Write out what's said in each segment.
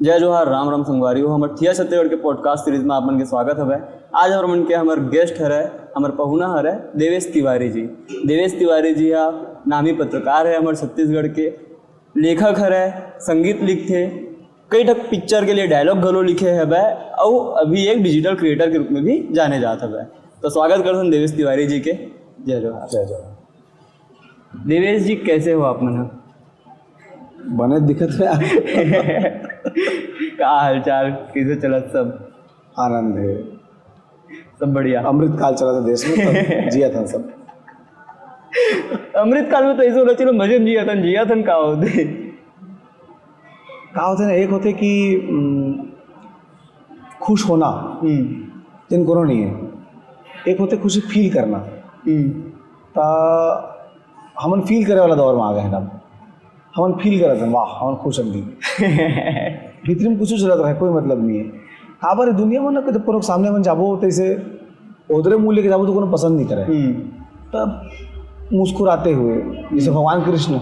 जय जोहार, राम राम संगवारी हो। हमारे थिया छत्तीसगढ़ के पॉडकास्ट सीरीज में आप मन के स्वागत है। आज हमारे मन के हमारे गेस्ट हर है, हमारे पहुना हर है देवेश तिवारी जी। देवेश तिवारी जी हा नामी पत्रकार है, हमारे छत्तीसगढ़ के लेखक हर है, संगीत लिखते, कई ठक पिक्चर के लिए डायलॉग घलो लिखे है और अभी एक डिजिटल क्रिएटर के रूप में भी जाने जाता है। तो स्वागत करते हैं देवेश तिवारी जी के। जय जोहार। जय जोहार। देवेश जी कैसे हो आप मन? बने दिखत है। का हालचाल, कैसे चला सब? आनंद है, सब बढ़िया। अमृत काल चला था देश में, तब जिया था सब। अमृत काल में तो ऐसे होना चलो मजे में जिया था का होते ना, एक होते कि खुश होना जिनको नहीं है, एक होते खुशी फील करना। तो हमन फील करे वाला दौर में आ गए हैं। अब हमन फील करते हैं, वाह हमन खुश हम भी भीतर में कुछ चलत रहा है, कोई मतलब नहीं है। काबर दुनिया में ना जब कोनो सामने मन जाबो तो ऐसे ओदरे मुँह लेके जाबो तो कोनो पसंद नहीं करे। तब मुस्कुराते हुए, जैसे भगवान कृष्ण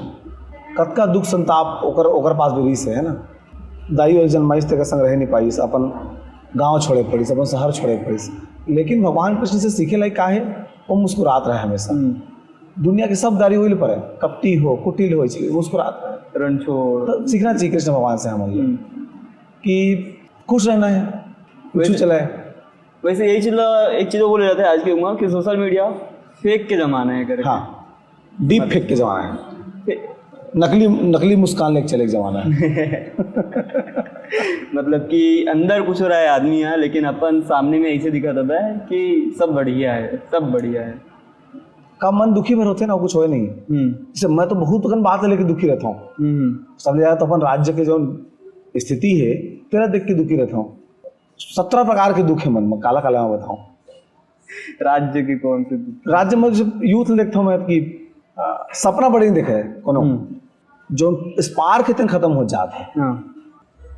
कतका दुख संताप ओकर पास भी रीस है ना। दाई और जन्माइश तक संग रह नहीं पाइस, अपन गांव छोड़े पड़िस, अपन शहर छोड़े पड़िस, लेकिन भगवान कृष्ण से सीखे लायक का है, वो मुस्कुरात रहे हमेशा। दुनिया के सब दारी हुई पर है, कपटी हो कुटिल हो, मुस्कुरात रहे, रण छोड़। तो सीखना चाहिए कृष्ण भगवान से हमें कि खुश रहना है, कुछ चला है। वैसे यही चीज एक चीज बोले जाते हैं आज की उम्र कि सोशल मीडिया फेक के जमाना है करे। हाँ, डीप फेक के जमाना है, नकली मुस्कान लेके चले के जमाना है। मतलब कि अंदर कुछ हो रहा है आदमी है, लेकिन अपन सामने में ऐसे दिखा था कि सब बढ़िया है, सब बढ़िया है। का मन दुखी भर होते ना, कुछ होए नहीं। जैसे मैं तो बहुत बात है लेके दुखी रहता हूँ। सब ज्यादा तो अपन राज्य के जो स्थिति है तेरा देख के दुखी रहता हूँ। 17 प्रकार के दुख है मन में, काला काला मैं बताऊँ। राज्य के कौन से दुख? राज्य में जब यूथ देखता हूँ मैं कि सपना बड़े नहीं देखा है कोनो, जो स्पार्क इतने खत्म हो जाते हैं।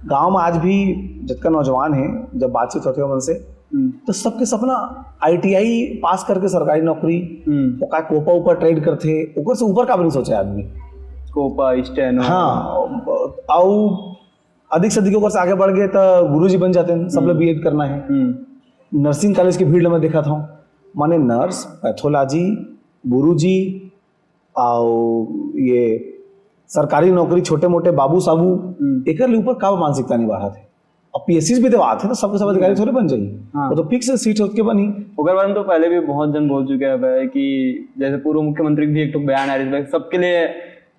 गांव में आज भी जितना नौजवान है, जब बातचीत होती है उनसे, तो सबके सपना ITI पास करके सरकारी नौकरी, कोपा ऊपर ट्रेड करते, ऊपर से ऊपर का भी नहीं सोचा आदमी। COPA steno. हाँ, और अधिक से अधिक ऊपर से आगे बढ़ गए तो गुरुजी बन जाते हैं। सब लोग BEd करना है। नर्सिंग कॉलेज की भीड़ में देखा था, माने नर्स, पैथोलॉजी, गुरुजी और ये सरकारी नौकरी, छोटे मोटे बाबू साबू, एक ऊपर का मानसिकता नहीं बढ़ा थे। अब PSC भी देवा थे ना, सबके सब अधिकारी थोड़े बन जाएगी। वो तो फिक्स सीट होके बनी। ओकर बारे में तो पहले भी बहुत जन बोल चुके हैं कि जैसे पूर्व मुख्यमंत्री भी एक तो बयान आ रही है, सबके लिए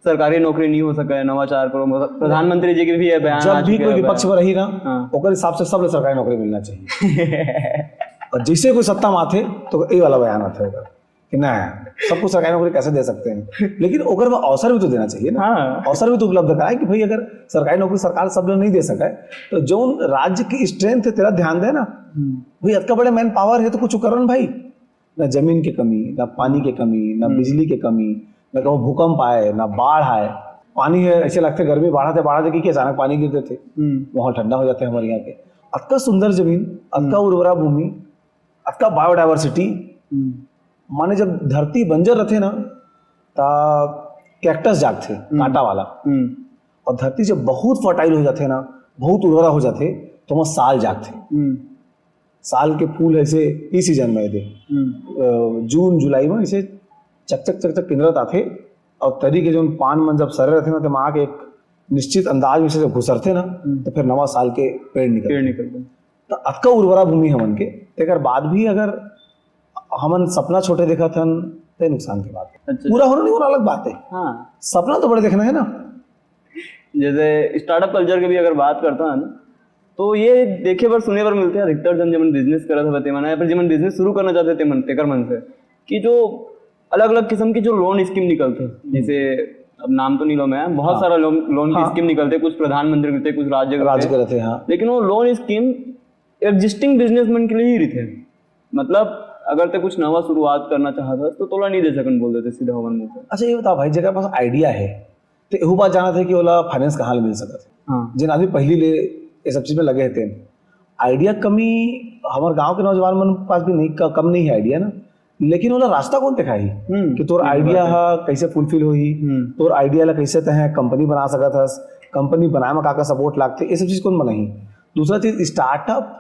सरकारी नौकरी नहीं हो सके, नवाचार करो। प्रधानमंत्री जी के भी है बयान। जब भी कोई विपक्ष में रही ना, ओकर हिसाब से सब सरकारी नौकरी मिलना चाहिए। और जैसे कोई सत्ता में आते तो ये वाला बयान आता है कि ना सबको सरकारी नौकरी कैसे दे सकते हैं, लेकिन ओकर में अवसर भी तो देना चाहिए ना। अवसर भी तो उपलब्ध कराए कि भाई अगर सरकारी नौकरी सरकार सब लोग नहीं दे सके तो जो राज्य की स्ट्रेंथ है तेरा ध्यान दे ना भाई। इतना बड़े मैन पावर है तो कुछ करो ना भाई। ना जमीन की कमी, ना पानी की कमी, ना बिजली की कमी, ना कहीं भूकंप आए, ना बाढ़ आए। पानी है ऐसे लगते गर्मी बढ़ाते कि अचानक पानी गिरते थे, वहाँ ठंडा हो जाते हैं हमारे यहाँ के। अतका सुंदर जमीन, अतका उर्वरा भूमि, अतका बायोडाइवर्सिटी। माने जब धरती बंजर रहते ना ता कैक्टस जागते कांटा वाला, और धरती जब बहुत फर्टाइल हो जाते ना, बहुत उर्वरा हो जाते तो वहाँ साल जागते। साल के फूल ऐसे इस सीजन में थे, जून जुलाई में ऐसे चक किंदरत आते, और तरी के जो पान मन जब सरे रहते ना तो वहाँ के एक निश्चित अंदाज में से जब घुसरते ना तो फिर नवा साल के पेड़ निकलते। तो अतका उर्वरा भूमि हमन के, तेकर बाद भी अगर हमन सपना छोटे देखा था तो नुकसान की बात है। पूरा होना नहीं होना अलग बात है। सपना तो बड़े देखना है ना। जैसे स्टार्टअप कल्चर की भी अगर बात करता है तो ये देखे पर सुने पर मिलते हैं अधिकतर जन जमन बिजनेस करत होते मन, या फिर जमन बिजनेस शुरू करना चाहते थे मन तेकर मन से, कि जो अलग अलग किस्म की जो लोन स्कीम निकलते, जैसे अब नाम तो नहीं लो मैं, बहुत सारा लोन की स्कीम निकलते, कुछ प्रधानमंत्री करते, कुछ राज्य करते। लेकिन वो लोन स्कीम एग्जिस्टिंग बिजनेसमैन के लिए ही रहते। मतलब अगर ते कुछ नवा शुरुआत करना चाहता तो तोला नहीं दे सकन बोल देते सीधा हवन में। अच्छा ये बताओ भाई, जगह पास आइडिया है तो एहू बात जाना था कि ओला फाइनेंस कहाँ मिल सकता है। जिन आदमी पहली ले ये सब चीज में लगे थे, आइडिया कमी हमारे गांव के नौजवान मन पास भी नहीं, कम नहीं है आइडिया ना। लेकिन वो रास्ता कौन दिखाई कि तोर आइडिया कैसे फुलफिल हुई, तोर आइडिया ला कैसे तह कंपनी बना सकत हस, कंपनी बनाए में काका सपोर्ट लागते, ये सब चीज कौन बनाई। दूसरा चीज स्टार्टअप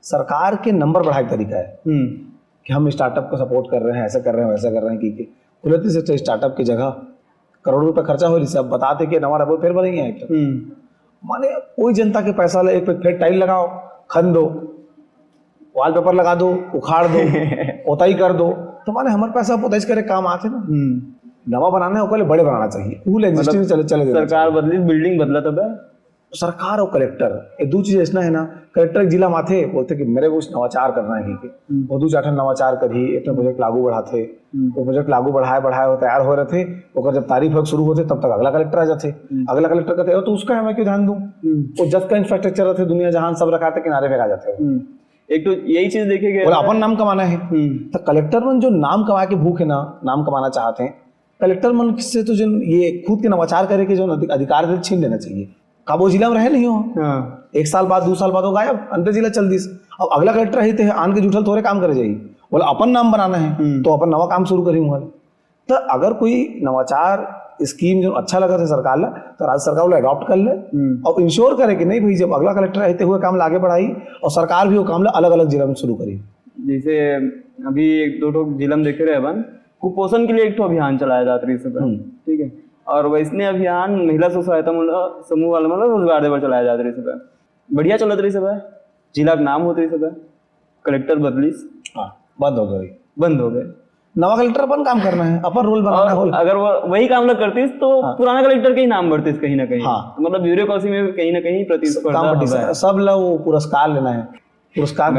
सरकार के नंबर बढ़ाए का तरीका है कि हम स्टार्टअप को सपोर्ट कर रहे हैं, ऐसा कर रहे हैं, वैसा कर रहे हैं कि खुलती से स्टार्टअप की जगह करोड़ों रुपए खर्चा हो रही है, अब बताते कि नवा रबो फिर बनेंगे माने कोई जनता के पैसा ले, एक पे फिर टाइल लगाओ, खन दो, वॉलपेपर लगा दो, उखाड़ दो, पोताई कर दो, तो माने हमारे पैसा पोताई करे काम आते ना। नवा बनाना है ओकरे बड़े बनाना चाहिए, फुल एग्जिस्टिंग चले चले सरकार बदली, बिल्डिंग बदला तब सरकार और कलेक्टर ये दो चीज ऐसा है ना। कलेक्टर जिला माथे बोलते कि मेरे कुछ नवाचार करना है कि वो दू चार नवाचार करी, इतना प्रोजेक्ट लागू बढ़ाते, वो प्रोजेक्ट लागू बढ़ाए वो तैयार हो रहे थे, और जब तारीफ वर्क शुरू होते तब तक अगला कलेक्टर आ जाते, अगला कलेक्टर कहते तो उसका मैं क्यों ध्यान दूं, वो जब का इंफ्रास्ट्रक्चर रहते दुनिया जहान सब रखा थे किनारे पे आ जाते हो। एक तो यही चीज देखेंगे, अपन नाम कमाना है तो कलेक्टर मन जो नाम कमा के भूख है ना, नाम कमाना चाहते हैं, कलेक्टर मन से तो जो ये खुद के नवाचार करे के जो अधिकार छीन लेना चाहिए। काबो जिला में रहे नहीं हो, एक साल बाद 2 साल बाद हो गायब, अंतर जिला चल दिस, अब अगला कलेक्टर ही थे आन के जुठल थोड़े काम करे जाइए, बोला अपन नाम बनाना है तो अपन नवा काम शुरू करी हुआ। तो अगर कोई नवाचार स्कीम जो अच्छा लगा था सरकार ला, तो राज्य सरकार वो अडॉप्ट कर ले और इंश्योर करे कि नहीं भाई जब अगला कलेक्टर रहते हुए काम आगे बढ़ाई, और सरकार भी वो काम ला अलग अलग जिला में शुरू करी। जैसे अभी 1-2 जिला में देखे रहे अपन, कुपोषण के लिए एक अभियान चलाया जाता है, ठीक है, और वैसने अभियान महिला स्व सहायता समूह वाला मतलब रोजगार देवर चलाया जाता रही सब, बढ़िया चलत रही सब, जिला का नाम होते सब, कलेक्टर बदलीस, बंद हो गई, बंद हो गए, नवा कलेक्टर अपन काम करना है, अपन रोल बनाना है। अगर वो वही काम ना करतीस तो पुराना कलेक्टर के ही नाम बढ़तीस कहीं ना कहीं, तो मतलब ब्यूरोक्रेसी में कहीं ना कहीं प्रतिस्पर्धा, सब लोग वो पुरस्कार लेना है, पुरस्कार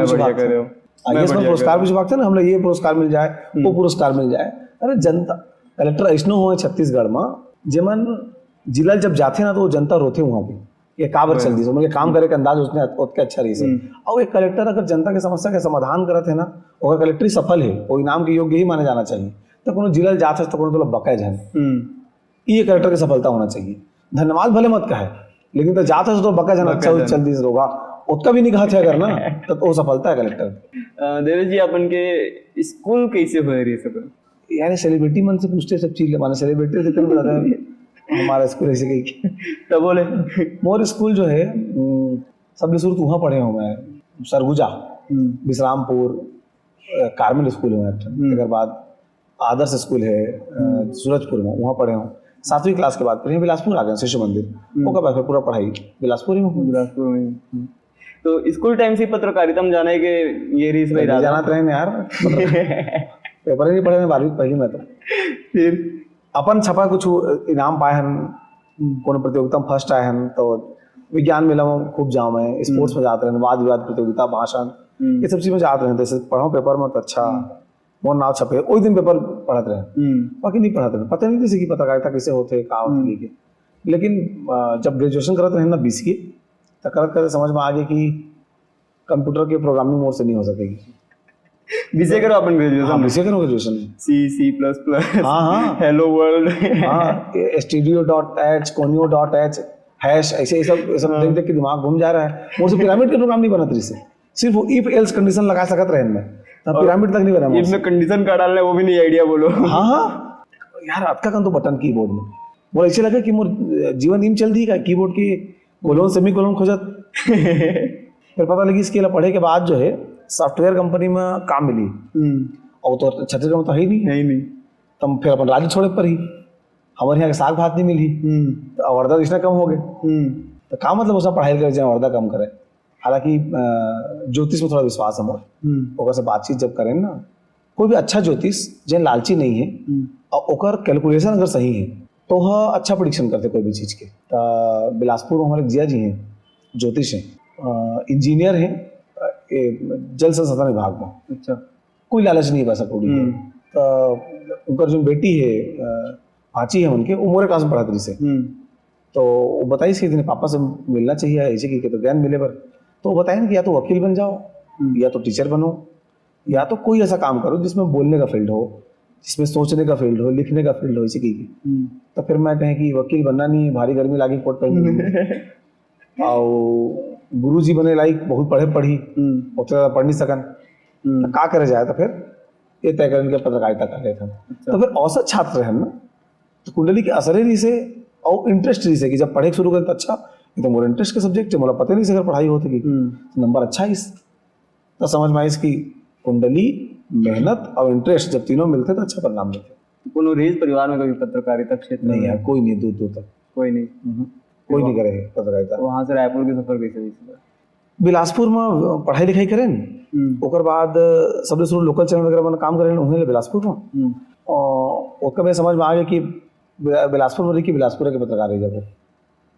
पुरस्कार भी चुकाते ना, हम लोग ये पुरस्कार मिल जाए, वो पुरस्कार मिल जाए। अरे जनता कलेक्टर ऐसा हो छत्तीसगढ़ में जेमन जिला जब जाते ना तो वो जनता रोते वहां पे, ये काबर चल दी उनके काम करे के अंदाज उसने उतके अच्छा रही से। और एक कलेक्टर अगर जनता के समस्या के समाधान करत है ना, और कलेक्टर सफल है, वो इनाम के योग्य ही माने जाना चाहिए। तो कोनो जिला जाते तो कोनो तो बकाय जाए, ये कलेक्टर की सफलता होना चाहिए। धन्यवाद भले मत कहे, लेकिन तो जाते तो बकाय जाना अच्छा चल दी होगा, उसका भी नहीं कहा अगर ना तो वो सफलता है कलेक्टर। देवेश जी अपन के स्कूल कैसे हो रही सब, यानी सेलिब्रिटी मन से पूछते सब चीज, माने सेलिब्रिटी से कम बताता है हमारा स्कूल ऐसे कहीं तो बोले मोर स्कूल जो है सब शुरू तो वहाँ पढ़े हूँ मैं, सरगुजा, विश्रामपुर, कार्मेल स्कूल है, एक बाद आदर्श स्कूल है सूरजपुर में, वहाँ पढ़े हूँ। 7वीं क्लास के बाद फिर बिलासपुर आ गए शिशु मंदिर, वो का बाद पूरा पढ़ाई बिलासपुर ही में। बिलासपुर में तो स्कूल टाइम से पत्रकारिता में जाने के ये रीस में जाना रहे यार पेपर ही नहीं पढ़े 12वीं पहली में। तो फिर अपन छपा कुछ इनाम पाए हैं, कोनो प्रतियोगिता में फर्स्ट आए हैं, तो विज्ञान मेला में खूब जाऊँ मैं, स्पोर्ट्स में जाते रहे, वाद विवाद प्रतियोगिता, भाषण, ये सब चीज में जाते रहे। जैसे पढ़ो पेपर में तो अच्छा मोर नाव छपे, वही दिन पेपर पढ़ते रहे, बाकी नहीं पढ़ते रहे, पता नहीं जैसे कि पत्रकारिता कैसे होते का होते। लेकिन जब ग्रेजुएशन करते रहे ना BCA, तो करते करते समझ में आ गया कि कंप्यूटर के प्रोग्रामिंग मोड से नहीं हो सकेगी। बीसीए करो अपन ग्रेजुएशन, बीसीए करो ग्रेजुएशन, C++, हाँ हेलो वर्ल्ड, हाँ studio.h, conio.h, हैश, ऐसे सब देख देख के दिमाग घूम जा रहा है। वो से पिरामिड के प्रोग्राम नहीं बना तरी से, सिर्फ वो इफ एल्स कंडीशन लगा सकत रहे इनमें, तब पिरामिड तक नहीं बना। इसमें कंडीशन का डालना है वो भी नहीं आइडिया बोलो। हाँ यार आपका कौन तो बटन कीबोर्ड में वो ऐसे लगा कि मोर जीवन नीम चल दी का कीबोर्ड की कोलोन सेमी कोलोन खोजत। फिर पता लगी इसके पढ़े के बाद जो है सॉफ्टवेयर कंपनी में काम मिली, और तो छत्तीसगढ़ में तो है ही नहीं, तब फिर अपन राज्य छोड़े पर ही हमारे यहाँ के साग भात नहीं मिली, तो अवर्दा रिश्ता कम हो गए, तो काम मतलब उसमें पढ़ाई करे जाए अवर्दा कम करे। हालांकि ज्योतिष में थोड़ा विश्वास है मोर, ओकर से बातचीत जब करें ना, कोई भी अच्छा ज्योतिष जिन लालची नहीं है और ओकर कैलकुलेशन अगर सही है तो वह अच्छा प्रिडिक्शन करते कोई भी चीज़ के। तो बिलासपुर में हमारे जिया जी हैं, ज्योतिष हैं, इंजीनियर हैं, जल संसाधन विभाग में, अच्छा कोई लालच नहीं है पैसा कौड़ी। तो उनका जो बेटी है भाची है उनके, वो मोरे क्लास में पढ़ाती से, तो वो बताइए कि दिन पापा से मिलना चाहिए ऐसे कि तो ज्ञान मिले पर, तो वो बताएं कि या तो वकील बन जाओ, या तो टीचर बनो, या तो कोई ऐसा काम करो जिसमें बोलने का फील्ड हो, जिसमें सोचने का फील्ड हो, लिखने का फील्ड हो, इसी की। तो फिर मैं कहें कि वकील बनना नहीं है, भारी गर्मी लागी कोट पहन, और गुरु जी बने लाइक बहुत पढ़े पढ़ी उतना ज़्यादा पढ़ नहीं सकन, तो का करे जाए, तो फिर ये तय करने के पत्रकारिता कर लेते हैं। तो फिर औसत छात्र है ना, तो कुंडली के असर ही से और इंटरेस्ट रही से कि जब पढ़े शुरू करें तो अच्छा, ये तो मोर इंटरेस्ट के सब्जेक्ट है, मोला पता नहीं से अगर पढ़ाई होती की नंबर अच्छा इस तो समझ में आई इसकी कुंडली, मेहनत और इंटरेस्ट जब तीनों मिलते तो अच्छा परिणाम मिलते। कोनो रेज परिवार में कभी पत्रकारिता क्षेत्र नहीं में? यार, कोई नहीं, दूर दूर तक कोई नहीं। कोई नहीं करे पत्रकारिता। वहाँ से रायपुर के सफर कैसे हुई? बिलासपुर में पढ़ाई लिखाई करें, ओकर बाद सबसे शुरू लोकल चैनल वगैरह में काम करें उन्हें बिलासपुर में, और ओकर में समझ में आ गया कि बिलासपुर में रही कि बिलासपुर के पत्रकार रही जब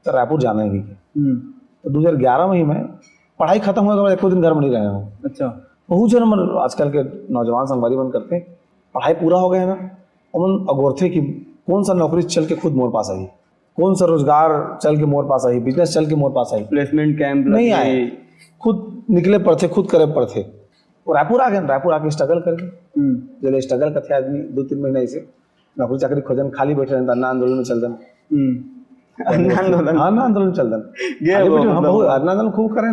तो रायपुर जाना है तो 2011 में ही मैं पढ़ाई खत्म होने के बाद एक दिन घर में नहीं रहे हूँ। अच्छा। बहुत जन मन आजकल के नौजवान संगवारी बन करते हैं, पढ़ाई पूरा हो गया ना, उन अगोर थे कि कौन सा नौकरी चल के खुद मोर पास आई, कौन सा रोजगार चल के मोर पास आई, बिजनेस चल के मोर पास आई, प्लेसमेंट कैंप नहीं आए, खुद निकले पड़ते, खुद करे पड़ते। रायपुर आ गए, रायपुर आके स्ट्रगल करके जब स्ट्रगल करते आदमी 2-3 महीना ऐसे नौकरी चाकरी खोजन, खाली बैठे रहता, अन्ना आंदोलन में चल अन्ना आंदोलन, हाँ अन्ना आंदोलन चल अन्ना आंदोलन खूब करें।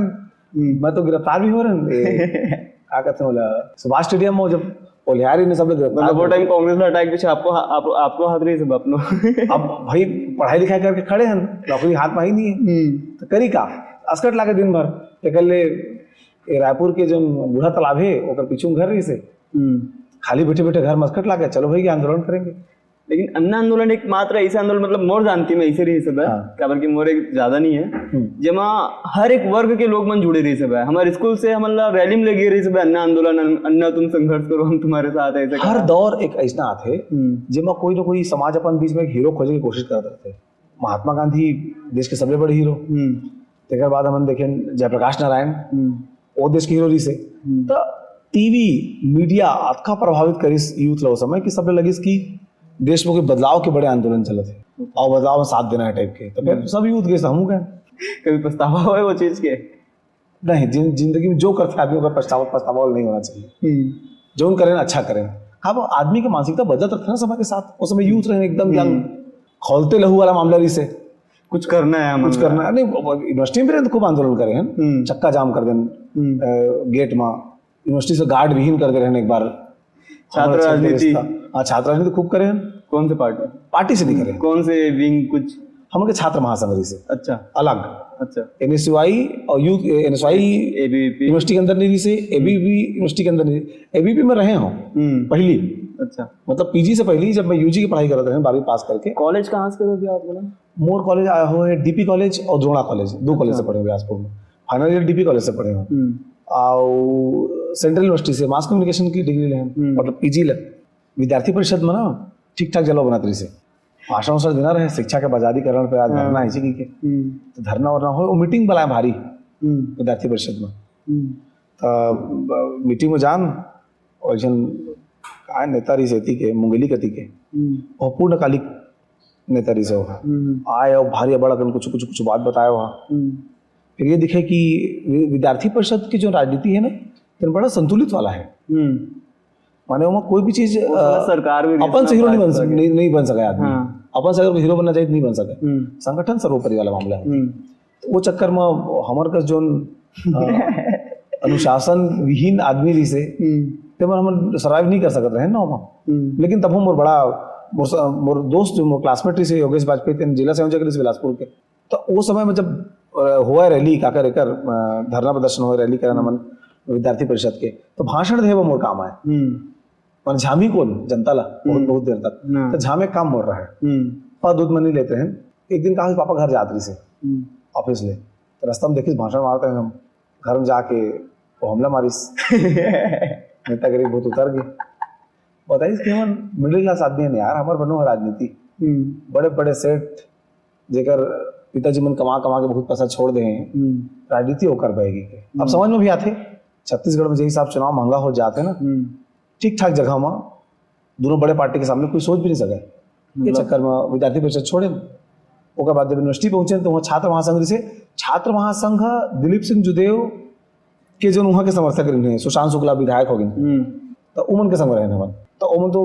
मैं तो गिरफ्तार भी हो रहे क्या कहते हैं बोला सुभाष स्टेडियम में जब ओलियारी ने सब लोग मतलब वो टाइम कांग्रेस में अटैक पीछे आपको हाथ रही सब अपनो अब भाई पढ़ाई लिखाई करके खड़े हैं, नौकरी हाथ में ही नहीं है तो करी का अस्कट लाके दिन भर कल रायपुर के जो बूढ़ा तालाब है ओकर पीछू घर रही से खाली बैठे बैठे घर मस्कट लाके चलो भाई आंदोलन करेंगे। लेकिन अन्ना आंदोलन एक मात्र ऐसा आंदोलन मतलब मोर जानती मैं ऐसे रही सब है क्या बल्कि मोर एक ज्यादा नहीं है जमा हर एक वर्ग के लोग मन जुड़े रही सब है। हमारे स्कूल से हमारा रैली में लगी रही सब है अन्ना आंदोलन, अन्ना तुम संघर्ष करो हम तुम्हारे साथ है। हर दौर एक ऐसा आते जिमा कोई ना कोई समाज अपन बीच में एक हीरो खोजने की कोशिश करते रहते। महात्मा गांधी देश के सबसे बड़े हीरो, तेकर बाद हम देखें जयप्रकाश नारायण वो देश के हीरो रही से। तो टीवी मीडिया आपका प्रभावित करी यूथ लो समय कि सब लगी कि देश में कोई बदलाव के बड़े आंदोलन चले थे और बदलाव में साथ देना है टाइप के, तो फिर सब यूथ गए हम गए। कभी पछतावा हुआ है वो चीज के? नहीं, जिंदगी में जो करते आदमी का पछतावा नहीं होना चाहिए, जो करें अच्छा करें। हाँ वो आदमी की मानसिकता बदलत रहता है ना समय के साथ, उस समय यूथ रहे एकदम यंग खोलते लहू वाला मामला रही से कुछ करना है, कुछ करना है। नहीं यूनिवर्सिटी में तो खूब आंदोलन करे हैं, चक्का जाम कर दें गेट में, यूनिवर्सिटी से गार्ड विहीन कर दे रहे हैं एक बार। छात्र राजनीति, हाँ छात्र राजनीति खूब करे हैं। कौन से पार्टी से नहीं करे, कौन से विंग कुछ हम छात्र महासंघ से अच्छा अलग। अच्छा एनएसयूआई और यूथ एनएसयूआई एबीवीपी यूनिवर्सिटी के अंदर नहीं से, एबीवीपी यूनिवर्सिटी के अंदर नहीं, एबीवीपी में रहे हो पहली। अच्छा मतलब पीजी से पहली जब मैं यूजी की पढ़ाई कर रहा था 12वीं पास करके। कॉलेज कहाँ से करोगे आप? बोला मोर कॉलेज आया हो है, डीपी कॉलेज और द्रोणा कॉलेज, 2 कॉलेज से पढ़े हुए बिलासपुर में। फाइनल ईयर डीपी कॉलेज से पढ़े हो और सेंट्रल यूनिवर्सिटी से मास कम्युनिकेशन की डिग्री ले मतलब पीजी ले। विद्यार्थी परिषद में ना ठीक ठाक जलो बनाते से भाषण वाषण देना रहे, शिक्षा के बाजारीकरण पे आज धरना ऐसे की के तो धरना वरना हो, मीटिंग बुलाए भारी विद्यार्थी परिषद में। तो मीटिंग में जान और जन काय नेता रही से के मुंगेली कती के और पूर्णकालिक नेता रही से आए और भारी बड़ा कुछ बात बताया वहाँ। फिर ये दिखे कि विद्यार्थी परिषद की जो राजनीति है ना तो बड़ा संतुलित वाला है, माने वहाँ कोई भी चीज सरकार भी अपन से हीरो नहीं बन सका आदमी। अपन से अगर हीरो बनना चाहिए नहीं बन सके, संगठन सर्वोपरि वाला मामला है। तो वो चक्कर में हमार का जो अनुशासन विहीन आदमी जैसे हम सर्वाइव नहीं कर सकते रहे ना वहाँ। लेकिन तब हम मोर बड़ा मोर दोस्त जो मोर क्लासमेट रही से योगेश वाजपेयी जिला संयोजक बिलासपुर के, तो वो समय में जब हुआ रैली का कर धरना प्रदर्शन हुआ रैली करना मन विद्यार्थी परिषद के, तो भाषण दे वो मोर काम आए पर झामी कौन जनता ला बहुत देर तक तो झामे काम मोर रहा है पर दूध में नहीं लेते हैं। एक दिन कहा पापा घर जात रही से ऑफिस ले, तो रास्ता में देखिस भाषण मारते हैं हम, घर में जाके वो हमला मारिस नेता गरीब बहुत उतर गए। बताइए कि हम मिडिल क्लास आदमी है यार, हमारे बनो है राजनीति, बड़े बड़े सेठ जेकर पिताजी मन कमा के बहुत पैसा छोड़ दे हैं, राजनीति होकर पाएगी। अब समझ में भी आते छत्तीसगढ़ में जैसे आप चुनाव महंगा हो जाते ना, ठीक ठाक जगह में दोनों बड़े पार्टी के सामने कोई सोच भी नहीं सके। ये चक्कर में विद्यार्थी परिषद छोड़े, उसके बाद जब यूनिवर्सिटी पहुंचे तो वहाँ छात्र महासंघ से छात्र महासंघ दिलीप सिंह जुदेव के जो वहाँ के समर्थक रहे, सुशांत शुक्ला विधायक हो गए तो उमन के संग रहे हमन, तो उमन तो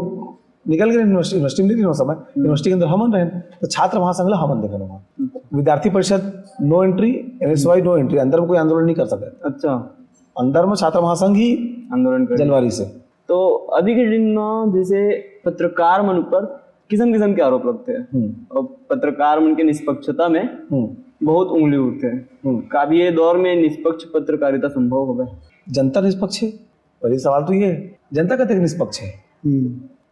निकल गए यूनिवर्सिटी में नहीं समय, यूनिवर्सिटी के अंदर हमन रहे तो छात्र महासंघ ला हमन देखे वहाँ। Vidyarthi Parishad no entry, NSUI no entry, अंदर में कोई आंदोलन नहीं कर सके। अच्छा, अंदर में छात्र महासंघ ही आंदोलन कर जनवरी से। तो अभी के दिन में जैसे पत्रकार मन ऊपर किस्म किस्म के आरोप लगते हैं और पत्रकार मन के निष्पक्षता में बहुत उंगली उठते हैं। कभी ये दौर में निष्पक्ष पत्रकारिता संभव होगा? जनता निष्पक्ष है? पहले सवाल तो ये है, जनता का निष्पक्ष है?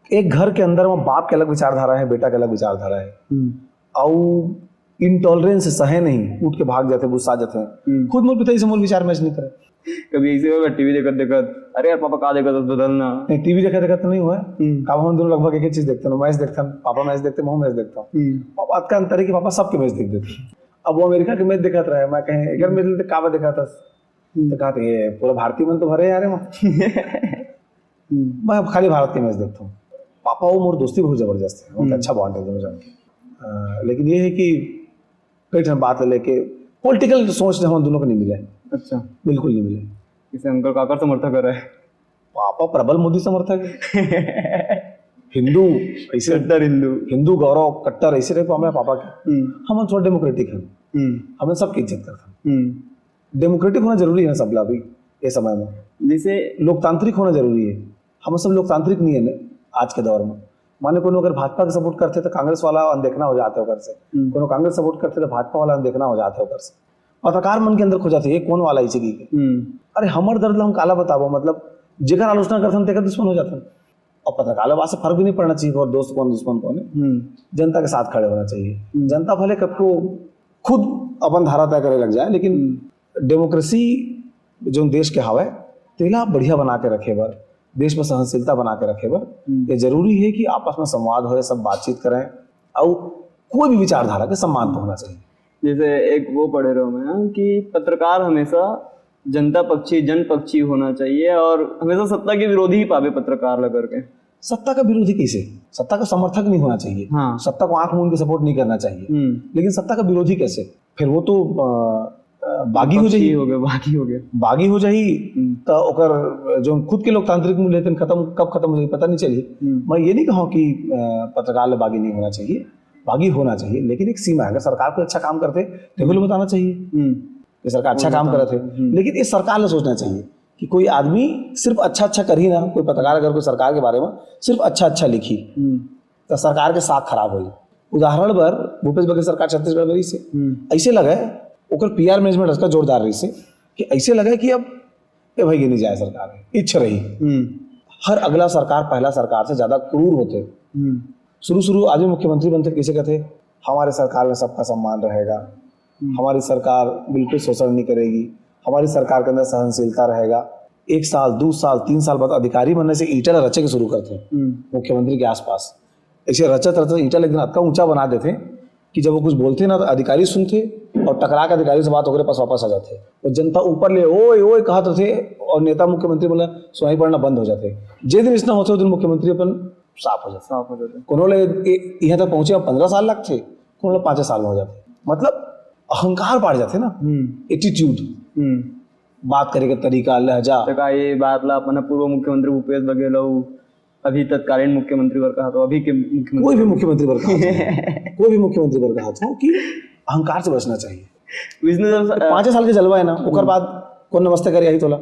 एक घर के अंदर में बाप के अलग विचारधारा है, बेटा के अलग विचारधारा है, और इंटॉलरेंस सहे नहीं, उठ के भाग जाते, गुस्सा जाते हैं, खुद मोल पिता से मूल विचार मैच नहीं करे। कभी ऐसे होगा टीवी देखत देखत, अरे यार पापा कहा देखत बदलना, नहीं टीवी देखा देखा तो नहीं हुआ है। काबा हम दोनों लगभग एक ही चीज देखते हैं, मैच देखते हैं, पापा मैच देखते, मैं मैच देखता हूँ। पापा का अंतर है कि पापा सबके मैच देख देते। अब वो अमेरिका के मैच दिखाता रहा है, मैं कहें अगर मेरे काबा देखा था तो कहा ये पूरा भारतीय मन तो भरे यार मैं खाली भारत के मैच देखता हूँ। पापा वो मोर दोस्ती बहुत जबरदस्त है, उनका अच्छा बॉन्ड है दोनों जन के। लेकिन ये है कि कई ठन बात लेके पॉलिटिकल सोच हम दोनों को नहीं मिले। अच्छा, बिल्कुल नहीं मिले। इसे अंकल काकर समर्थक कर रहे हैं? पापा प्रबल मोदी समर्थक है। हिंदू ऐसे, कट्टर हिंदू गौरव कट्टर ऐसे रहे हमारे पापा के। हम थोड़ा डेमोक्रेटिक हैं, हमें सबकी इज्जत करते हैं। डेमोक्रेटिक होना जरूरी है सब अभी ये समय में, जैसे लोकतांत्रिक होना जरूरी है। हम सब लोकतांत्रिक नहीं है आज के दौर में। माने को अगर भाजपा का सपोर्ट करते तो कांग्रेस वाला अनदेखना हो जाते हो से, को कांग्रेस सपोर्ट करते तो भाजपा वाला अनदेखना हो जाते हो से। पत्रकार मन के अंदर खो जाते, ये कौन वाला इसी की अरे हमर दर्द हम काला बताबो, मतलब जेकर आलोचना करते तेकर दुश्मन हो जाते। और पत्रकार बात से फर्क भी नहीं पड़ना चाहिए और दोस्त कौन दुश्मन कौन है। जनता के साथ खड़े होना चाहिए। जनता भले कब को खुद अपन धारा तय करे लग जाए, लेकिन डेमोक्रेसी जो देश के हवा तेला बढ़िया बना के रखे बर, देश में सहनशीलता बना के रखे बर ये जरूरी है कि आपस में संवाद हो, सब बातचीत करें और कोई भी विचारधारा के सम्मान तो होना चाहिए। जैसे एक वो पढ़े रहा मैं कि पत्रकार हमेशा जनता पक्षी जन पक्षी होना चाहिए और हमेशा सत्ता के विरोधी ही पावे पत्रकार लग करके। सत्ता का विरोधी कैसे? सत्ता का समर्थक नहीं होना चाहिए। हाँ। सत्ता को आंख मूंद के सपोर्ट नहीं करना चाहिए। लेकिन सत्ता का विरोधी कैसे? फिर वो तो बागी हो जाए, बागी हो जाए तो ओकर जो खुद के लोकतांत्रिक मूल्य खत्म कब खत्म हो जाए पता नहीं चली। मैं ये नहीं कहूँ कि पत्रकार बागी नहीं होना चाहिए, बागी होना चाहिए, लेकिन एक सीमा है। अगर सरकार को अच्छा काम करते तो बताना चाहिए ये सरकार अच्छा काम कर रहे थे। लेकिन इस सरकार ने सोचना चाहिए कि कोई आदमी सिर्फ अच्छा अच्छा कर ही ना, कोई पत्रकार अगर कोई सरकार के बारे में सिर्फ अच्छा अच्छा लिखी तो सरकार के साख खराब हुई। उदाहरण पर भूपेश बघेल सरकार छत्तीसगढ़ में से ऐसे लगे ओकर पीआर मैनेजमेंट उसका जोरदार रही से कि ऐसे लगे कि अब ये भाई नहीं जाए सरकार इच्छा रही। हर अगला सरकार पहला सरकार से ज्यादा क्रूर होते। शुरू आदमी मुख्यमंत्री बनते कैसे कहते, हमारे सरकार में सबका सम्मान रहेगा, हमारी सरकार बिल्कुल शोषण नहीं करेगी, हमारी सरकार के अंदर सहनशीलता रहेगा। 1 साल 2 साल 3 साल बाद अधिकारी बनने से ईंटा रचे के शुरू करते मुख्यमंत्री के आसपास। ऐसे रचत ईंटा लेकिन इतना ऊंचा बना देते कि जब वो कुछ बोलते ना तो अधिकारी सुनते और टकरा के अधिकारी से बात होकर पास वापस आ जाते और जनता ऊपर ले ओए ओए कहते थे और नेता मुख्यमंत्री बोला सुनाई पड़ना बंद हो जाते। जिस दिन इसना होते उस दिन मुख्यमंत्री अपन साफ हो जाते। कोनोले यहाँ तक पहुंचे 15 साल लगते, कोनोले 5 साल में हो जाते। मतलब अहंकार बढ़ जाते ना, एटीट्यूड, बात करे के तरीका, लहजा। तो ये बात ला अपना पूर्व मुख्यमंत्री भूपेश बघेल अभी तत्कालीन मुख्यमंत्री वर्ग कहा तो अभी के मुख्यमंत्री कोई भी मुख्यमंत्री वर्ग कोई भी मुख्यमंत्री वर्ग कहा था कि अहंकार से बचना चाहिए। 5 साल के जलवा है ना, ओकर बाद कौन नमस्ते करे यही तोला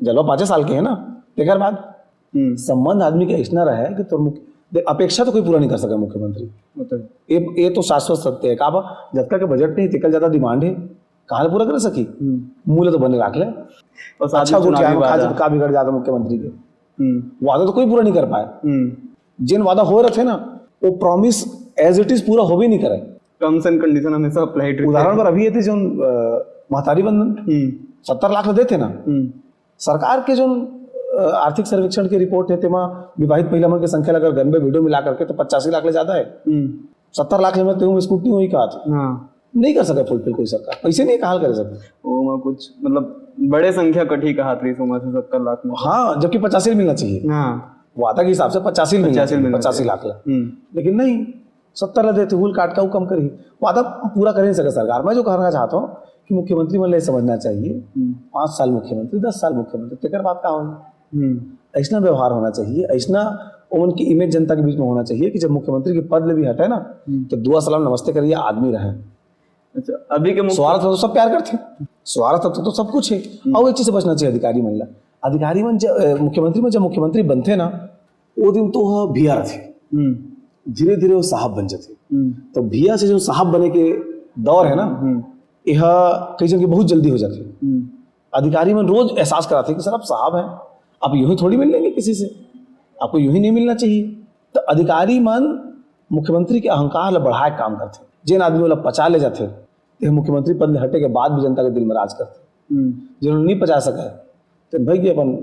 जलवा 5 साल के है ना, तेकर बाद संबंध आदमी का ऐसा रहे कि तो अपेक्षा तो कोई पूरा नहीं कर सका मुख्यमंत्री। ये तो शाश्वत सत्य है। कहा जब के बजट नहीं तिकल ज्यादा डिमांड है कहाँ पूरा कर सकी, मूल्य तो बने रख ले और अच्छा का बिगड़ जाता मुख्यमंत्री के वादा तो कोई पूरा नहीं कर पाए। जिन वादा हो रहे थे ना वो प्रॉमिस एज इट इज पूरा हो भी नहीं करे, टर्म्स एंड कंडीशन हमेशा अप्लाइड। उदाहरण पर अभी ये थे जो महतारी बंधन 70 लाख देते ना, सरकार के जो आर्थिक सर्वेक्षण की रिपोर्ट है तेमा विवाहित महिला मन की संख्या अगर गन में वीडियो मिला करके तो 85 लाख ले ज्यादा है। 70 लाख में तो स्कूटी हुई कहा था नहीं कर सके फुलफिल कोई सरकार, पैसे नहीं कहा कर सकते वो कुछ मतलब बड़े संख्या कठी कहा 70 लाख में। हाँ, जबकि 85 मिलना चाहिए। वादा के हिसाब से 85 लाख लेकिन नहीं 70 देते हुल काट का वो कम करी, वादा पूरा कर नहीं सके सरकार। मैं जो कहना चाहता हूँ कि मुख्यमंत्री मतलब समझना चाहिए 5 साल मुख्यमंत्री 10 साल मुख्यमंत्री तेकर बात का हो ऐसा व्यवहार होना चाहिए, ऐसा उनकी इमेज जनता के बीच में होना चाहिए कि जब मुख्यमंत्री के पद ले भी हटे ना तो दुआ सलाम नमस्ते करिए आदमी रहे। अच्छा, अभी के स्वार्थ तो सब प्यार करते, स्वार्थ तो सब कुछ है। और एक चीज से बचना चाहिए अधिकारी मन, मुख्यमंत्री में जब मुख्यमंत्री बनते ना वो दिन तो भिया थे धीरे धीरे वो साहब बन जाते। तो भैया से जो साहब बने के दौर है ना, यह कई जन के बहुत जल्दी हो जाते। अधिकारी में रोज एहसास कराते कि सर आप साहब हैं, आप यूं ही थोड़ी मिल लेंगे किसी से, आपको यूं ही नहीं मिलना चाहिए। तो अधिकारी मन मुख्यमंत्री के अहंकार ला बढ़ाए काम करते। जिन आदमी वाला पचा ले जाते तो मुख्यमंत्री पद ले हटे के बाद भी जनता के दिल में राज करते। जिन्होंने नहीं पचा सके तो भाई के अपन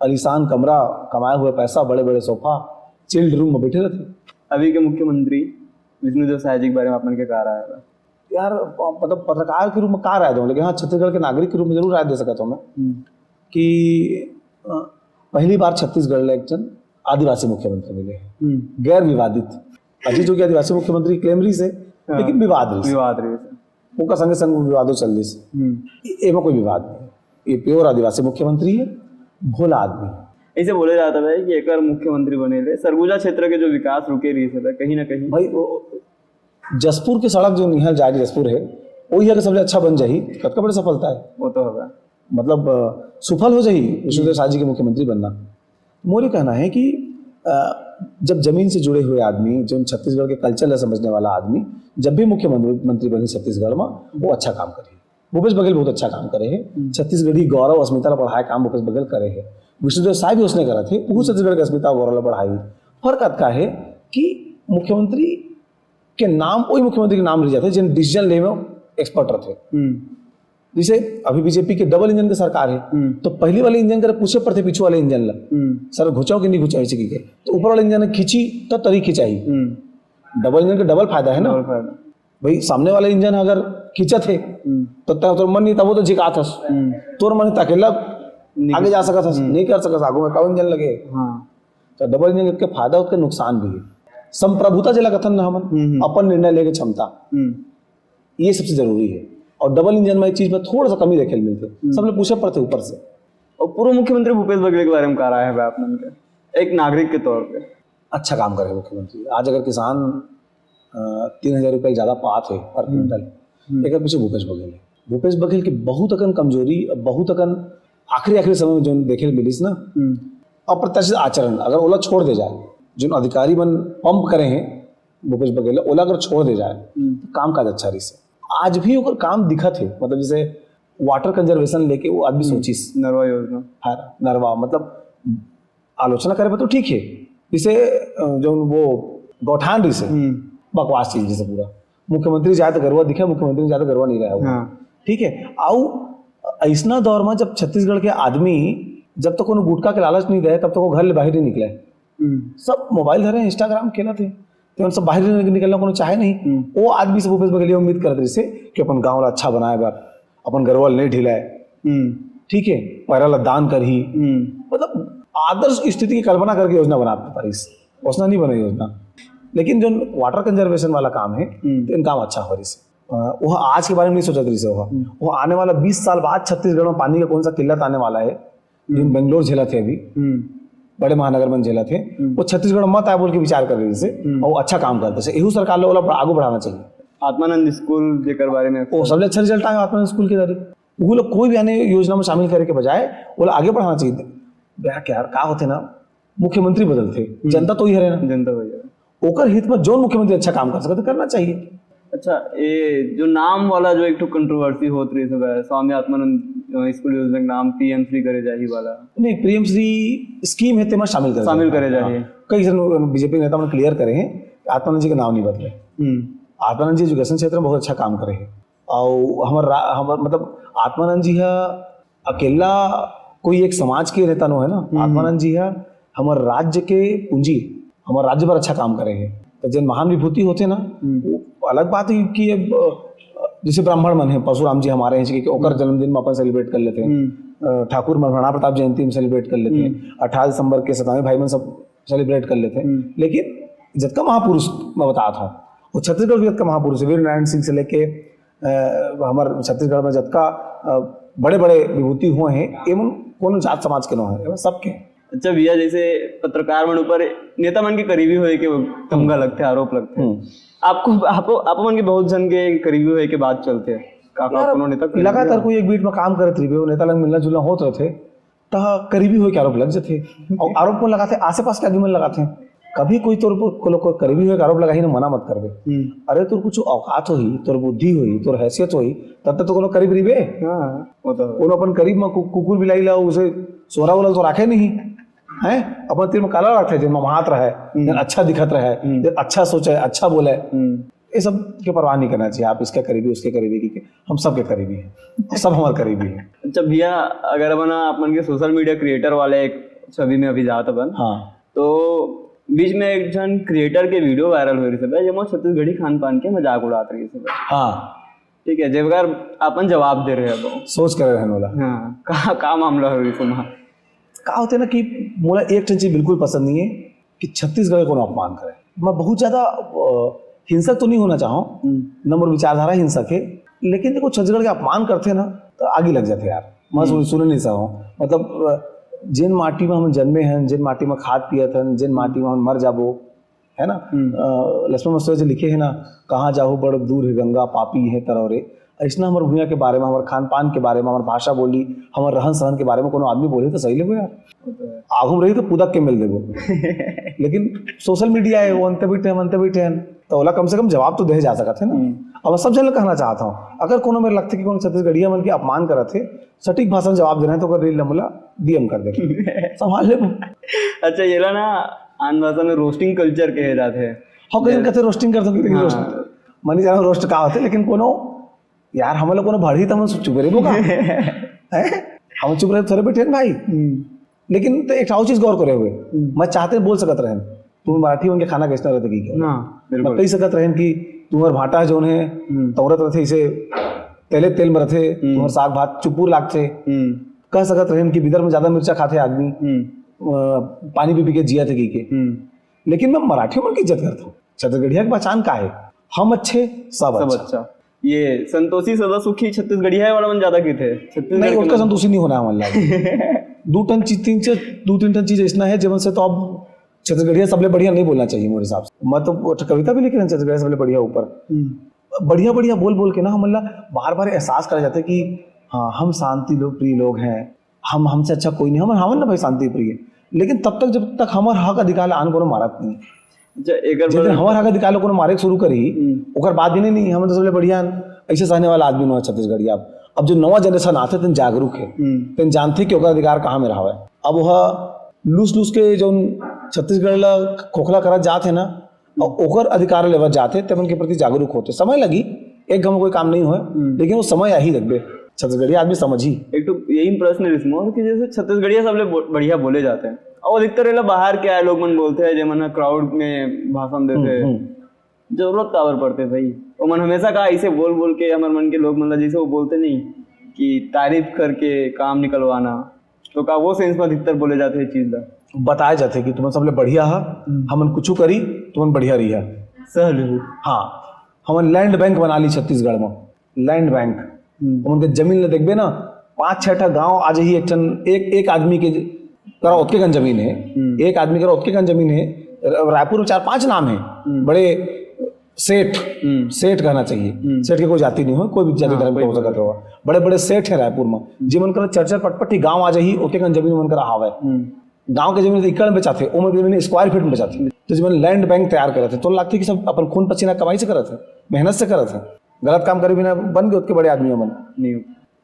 आलीशान कमरा, कमाए हुए पैसा, बड़े बड़े सोफा, चिल्ड रूम में बैठे रहते। अभी के मुख्यमंत्री विष्णुदेव साय जी के बारे में अपन के कहा रहा है यार, मतलब पत्रकार के रूप में कहा राय दूँ, लेकिन हाँ छत्तीसगढ़ के नागरिक के रूप में जरूर राय दे सकता हूँ मैं कि पहली बार छत्तीसगढ़ में एक जन आदिवासी मुख्यमंत्री मिले हैं, गैर विवादित। अजी जो कि आदिवासी मुख्यमंत्री क्लेम रही से, लेकिन विवाद रही से उनका संगे संग विवादों चल रही से, एवं कोई विवाद नहीं। ये प्योर आदिवासी मुख्यमंत्री है, भोला आदमी है। ऐसे बोले जाता है कि एक मुख्यमंत्री बने थे, सरगुजा क्षेत्र के जो विकास रुके रही है कहीं ना कहीं। भाई जसपुर की सड़क जो निहल जारी जसपुर है, वही अगर सबसे अच्छा बन जाही कतका बड़ी सफलता है। वो तो होगा, मतलब सफल हो जाही विष्णुदेव साय जी के मुख्यमंत्री बनना। मोरे कहना है कि जब जमीन से जुड़े हुए आदमी, जो छत्तीसगढ़ के कल्चर समझने वाला आदमी जब भी मुख्यमंत्री बने छत्तीसगढ़ में, वो अच्छा काम करे। भूपेश बघेल बहुत अच्छा काम करे है, छत्तीसगढ़ी गौरव अस्मिता बढ़ाए काम भूपेश बघेल करे है। विष्णुदेव साय भी उसने करा थे, वो छत्तीसगढ़ की अस्मिता गौरव बढ़ाई। फर्क अतका है कि मुख्यमंत्री के नाम वही मुख्यमंत्री के नाम ले जाते जिन डिसीजन ले में एक्सपर्ट रहते। जैसे अभी बीजेपी के डबल इंजन की सरकार है, तो पहली वाले इंजन करे पूछे पड़ते पीछे वाले इंजन ला सर घुचाओ कि नहीं घुचाओ के, तो ऊपर वाले इंजन ने खींची तो तरी खिंचाई। डबल इंजन का डबल फायदा है ना भाई। सामने वाले इंजन अगर खींचा थे तो तोर मन नहीं था, वो तो झिका था, तोर मन था अकेला आगे जा सका था, नहीं कर सका, आगू में कौन इंजन लगे। तो डबल इंजन के फायदा उसके नुकसान भी है। संप्रभुता जिला कथन ना हमन अपन निर्णय लेके क्षमता, ये सबसे जरूरी है। और डबल इंजन में एक चीज में थोड़ा सा कमी देखे मिलते, सब लोग पूछे पड़ते ऊपर से। और पूर्व मुख्यमंत्री भूपेश बघेल के बारे में कहा रहा है आपने, एक नागरिक के तौर पे अच्छा काम करे मुख्यमंत्री। आज अगर किसान 3,000 रुपये ज्यादा पात है पर क्विंटल, एक पीछे भूपेश बघेल है। भूपेश बघेल की बहुत अकन कमजोरी, बहुत अकन आखिरी समय में जो देखे मिलीस ना, अप्रत्याशित आचरण अगर ओला छोड़ दे जाए, जो अधिकारी मन पंप करे हैं भूपेश बघेल, ओला अगर छोड़ दे जाए तो काम काज अच्छा रही से। आज भी ओकर काम दिखत है, मतलब जैसे वाटर कंजर्वेशन लेके वो आदमी सोचिस, नरवा योजना, हाँ नरवा, मतलब आलोचना करे तो ठीक है। जैसे जो वो गौठान रही से बकवास चीज, जैसे पूरा मुख्यमंत्री जाए तो गरवा दिखे, मुख्यमंत्री जाए तो गरवा नहीं रहा, ठीक है। आओ ऐसा दौर में जब छत्तीसगढ़ के आदमी जब तक तो गुटखा के लालच नहीं दे, तब तक वो घर ले बाहर नहीं निकले। सब मोबाइल धरे, इंस्टाग्राम खेला थे, तो सब बाहर निकलना को चाहे नहीं। वो आदमी से भूपेश बघेल उम्मीद करते जैसे कि अपन गाँव ला अच्छा बनाए बार, अपन गरवाल नहीं ढिलाए, ठीक है, पैरा ला दान कर ही, मतलब आदर्श स्थिति की कल्पना करके योजना बनाते पारिस, उसना नहीं बना योजना। लेकिन जो वाटर कंजर्वेशन वाला काम है तो इन काम अच्छा हो रही से। वह आज के बारे में नहीं सोचा रही से, वो आने वाला 20 साल बाद छत्तीसगढ़ में पानी का कौन सा किल्लत आने वाला है, जिन बेंगलोर झेला थे अभी, बड़े महानगर में झेला थे, वो छत्तीसगढ़ मत आए बोल के विचार कर रही से, और अच्छा काम करते से। यही सरकार लोग आगे बढ़ाना चाहिए। आत्मानंद स्कूल जेकर बारे में वो सबसे अच्छा रिजल्ट आया आत्मानंद स्कूल के जरिए। वो लोग कोई भी आने योजना में शामिल करे के बजाय वो लोग आगे बढ़ाना चाहिए। क्या क्या होते ना, मुख्यमंत्री बदलते, जनता तो ही है ना, जनता तो ही है। ओकर हित में जो मुख्यमंत्री अच्छा काम कर सकते करना चाहिए। अच्छा, ये जो नाम वाला जो एक कंट्रोवर्सी होत रही है, स्वामी आत्मानंद स्कूल योजना का नाम पीएम श्री करे जाही वाला, नहीं पीएम श्री स्कीम है, तेमा शामिल करे जाही। कई जन बीजेपी नेता ने क्लियर करे हैं आत्मानंद जी का नाम नहीं बदले। आत्मानंद जी एजुकेशन क्षेत्र में बहुत अच्छा काम करे हैं, और हमार मतलब आत्मानंद जी है अकेला कोई एक समाज के नेता नो है ना, आत्मानंद जी है हमारे राज्य के पूंजी, हमारे राज्य पर अच्छा काम करे हैं। तो जिन महान विभूति होते ना, वो अलग बात है कि जैसे ब्राह्मण मन है, परशुराम जी हमारे हैं कि ओकर जन्मदिन में अपन सेलिब्रेट कर लेते हैं, ठाकुर महाराणा प्रताप जयंती में सेलिब्रेट कर लेते हैं, 18 दिसंबर के सतावे भाई मन सब सेलिब्रेट कर लेते हैं। लेकिन जब का महापुरुष मैं बताया था, वो छत्तीसगढ़ जब का महापुरुष वीर नारायण सिंह से लेके हमारे छत्तीसगढ़ में जब का बड़े बड़े विभूति हुए हैं, एवं कौन जात समाज के नो है सबके। अच्छा भैया, जैसे पत्रकार मन ऊपर नेता मन के करीबी हुए के तमगा लगते, आरोप लगते हैं, आपको मन के बहुत जन के करीबी हुए के बात चलते हैं, लगातार कोई एक बीट में काम करते रही, नेता लग मिलना जुलना होते थे, तो करीबी हुए के आरोप लग जाते। और आरोप कौन लगाते, आसे पास के आदमी मन लगाते हैं, कभी कोई तोर को लोग करीबी हुए आरोप लगा ही ना मना मत करबे। अरे तोर कुछ औकात होई, तोर बुद्धि होई, तोर हैसियत होई, तब तक तो कोनो करीब रहिबे। वो तो कोनो अपन करीब में कुकुर बिलाई ला उसे सोरा वाला तो राखे नहीं है। अपन तीर में काला रखे जो महात रहे, अच्छा दिखत रहे, अच्छा सोचे, अच्छा बोले, ये सब की परवाह नहीं करना चाहिए। आप इसके करीबी उसके करीबी की हम सबके करीबी हैं, सब हमारे करीबी हैं। अच्छा भैया, अगर अपन के सोशल मीडिया क्रिएटर वाले एक छवि में अभी जात अपन, हाँ तो बीच में एक जन क्रिएटर के वीडियो वायरल हो रही है जब वो छत्तीसगढ़ी खान पान के मजाक उड़ात रही है। हाँ ठीक है, जब अगर अपन जवाब दे रहे हैं तो सोच कर रहने वाला। हाँ, का मामला हो रही है? का होते ना कि मोला एक चीज बिल्कुल पसंद नहीं है कि छत्तीसगढ़ को अपमान करे। मैं बहुत ज्यादा हिंसक तो नहीं होना चाहूँ, नंबर विचारधारा हिंसक है, लेकिन देखो छत्तीसगढ़ के अपमान करते ना तो आगे लग जाते यार। मैं सुन नहीं सकूँ, मतलब जिन माटी में हम जन्मे हैं, जिन माटी में खाद पियत हैं, जिन माटी में हम मर जाबो, है ना। लक्ष्मण मस्टर जी लिखे है ना, कहाँ जाहो बड़ दूर है गंगा, पापी है तरौरे। ऐसा हमारे भूया के बारे में, हमारे खान पान के बारे में, हमारे भाषा बोली, हमारे रहन सहन के बारे में कोनो आदमी बोले तो सही लगो यार। आगुम रही तो पुदक के मिल देगो। लेकिन सोशल मीडिया है, वो अंत बैठे हैं तो ओला कम से कम जवाब तो दे जा सकते है ना। अब सब जन कहना चाहता हूँ, अगर कोनो मेरे लगता है कि कोनो छत्तीसगढ़िया मन के अपमान करत है, सटीक भाषा में जवाब देना है तो अगर रील नमला डीएम कर दे, संभाल ले। अच्छा ये ना आन भाषा में रोस्टिंग कल्चर कहे जाते हैं। हाँ कहीं कहते रोस्टिंग कर सकते, लेकिन रोस्ट मनी जाना रोस्ट का होते, लेकिन कोनो यार हम लोग कोनो भड़ी तम चुप रहे बोका हम चुप रहे थोड़े बैठे भाई। लेकिन तो एक चीज गौर करे हुए, मैं चाहते बोल सकत रहे तुम मराठी उनके खाना कैसा रहते की क्या कही सकत रहे कि तुम्हारे भाटा जो है तौरत रहते इसे तेले तेल में रहते, तुम्हारे साग भात चुपूर लागते। कह सकत रहे कि विदर्भ में ज्यादा मिर्चा खाते आदमी, पानी पी के जिया थे की के। लेकिन मैं मराठी मन की इज्जत करता हूँ। छत्तीसगढ़िया की पहचान का है, हम अच्छे सब अच्छा। ये संतोषी सदा सुखी छत्तीसगढ़िया वाला मन ज्यादा की थे, नहीं उसका संतोषी नहीं होना है मतलब। दो तीन टन चीज ऐसा है जीवन से तो अब छत्तीसगढ़िया सबले बढ़िया नहीं बोलना चाहिए मेरे हिसाब से। मैं तो कविता भी लिखी है छत्तीसगढ़िया सबले बढ़िया ऊपर बढ़िया बढ़िया बोल बोल के ना हम बार बार एहसास कर जाते कि हाँ हम शांति प्रिय लोग हैं, हम हमसे अच्छा कोई नहीं, हम ना भाई शांति प्रिय। लेकिन तब तक जब तक हमार हक अधिकार आन को मारत नहीं, जब हमार हक अधिकार को मारे शुरू करी ओकर बाद भी नहीं हम तो सबले बढ़िया ऐसे सहने वाला आदमी न छत्तीसगढ़िया। अब जो नवा जनरेशन आते तेन जागरूक है, तेन जानते कि ओकर अधिकार कहाँ में रहा है। अब वह लूस के जो छत्तीसगढ़ ला खोखला करत जात है ना, और ओकर अधिकार लेवत जाते तब उनके प्रति जागरूक होते। समय लगी, एक घम कोई काम नहीं हुए, लेकिन वो समय आ ही लगबे। छत्तीसगढ़िया आदमी समझी। एक तो यही प्रश्न है कि जैसे छत्तीसगढ़िया सबले बढ़िया बोले जाते हैं और अधिकतर बाहर के आए लोग मन बोलते हैं, जब क्राउड में भाषण देते जरूरत काबर पड़ते भाई। वो मन हमेशा कहा ऐसे बोल बोल के हमारे मन के लोग मतलब जैसे वो बोलते नहीं कि तारीफ करके काम निकलवाना, तो का वो सेंस में अधिकतर बोले जाते हैं चीज ला बताए जाते कि तुम सबले बढ़िया है, हमन कुछ करी तुम बढ़िया रही है सहल। हाँ हमन लैंड बैंक बना ली छत्तीसगढ़ में, लैंड बैंक। उनके जमीन ले देखबे ना 5-6 गांव आज ही एक आदमी के करा उतके गन जमीन है, एक आदमी करा उतके गन जमीन है। रायपुर में 4-5 नाम है बड़े सेठ कहना चाहिए, सेठ के कोई जाति नहीं हो, कोई भी जाति धर्म हो सकता होगा। बड़े बड़े सेठ है रायपुर में, जी मन कर चर्चा पटपटी गांव आ जाही उतके गन जमीन मन कर हावे। गांव के जमीन एकड़ में बेचाते, उमर की जमीन स्क्वायर फीट में बेचाते। तो जब लैंड बैंक तैयार करते तो लगती कि सब अपन खून पसीना कमाई से करते, मेहनत से करते। गलत काम करे बिना बन गए उतके बड़े आदमी मन नहीं,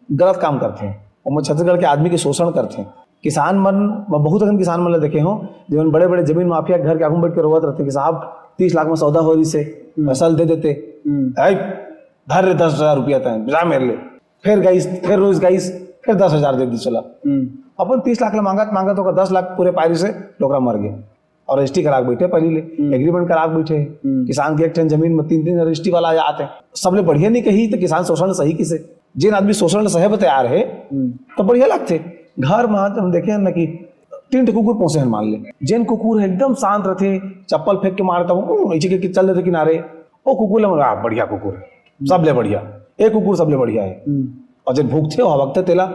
गलत काम करते हैं। और छत्तीसगढ़ के आदमी के शोषण करते हैं। किसान मन बहुत अगन किसान मन देखे हो जब बड़े बड़े जमीन माफिया घर के आगू बैठ के रोवत रहते कि साहब 30 लाख में सौदा हो रही से फसल दे देते, धर 10,000 रुपया था मेरे लिए, फिर रोज गाइस फिर 10,000 दे दी चला। अपन 30 लाख मांगत होगा 10 लाख पूरे पायरी से लोग मर गए और रजिस्ट्री करा बैठे, पहले एग्रीमेंट करा बैठे। किसान की एक टन जमीन में 3-3 रजिस्ट्री वाला आते। सबले बढ़िया नहीं कही तो किसान शोषण सही किसे, जिन आदमी शोषण सहे तैयार है तो बढ़िया लगते। घर में हम देखे ना कि 3 कुकुर पहुंचे हैं मान ले, जिन कुकुर है एकदम शांत रहते, चप्पल फेंक के मारता हूँ नीचे के चल देते किनारे, वो कुकुर बढ़िया कुकुर है सबले बढ़िया, एक कुकुर सबले बढ़िया है। और जब भूखते हो वक्त तेला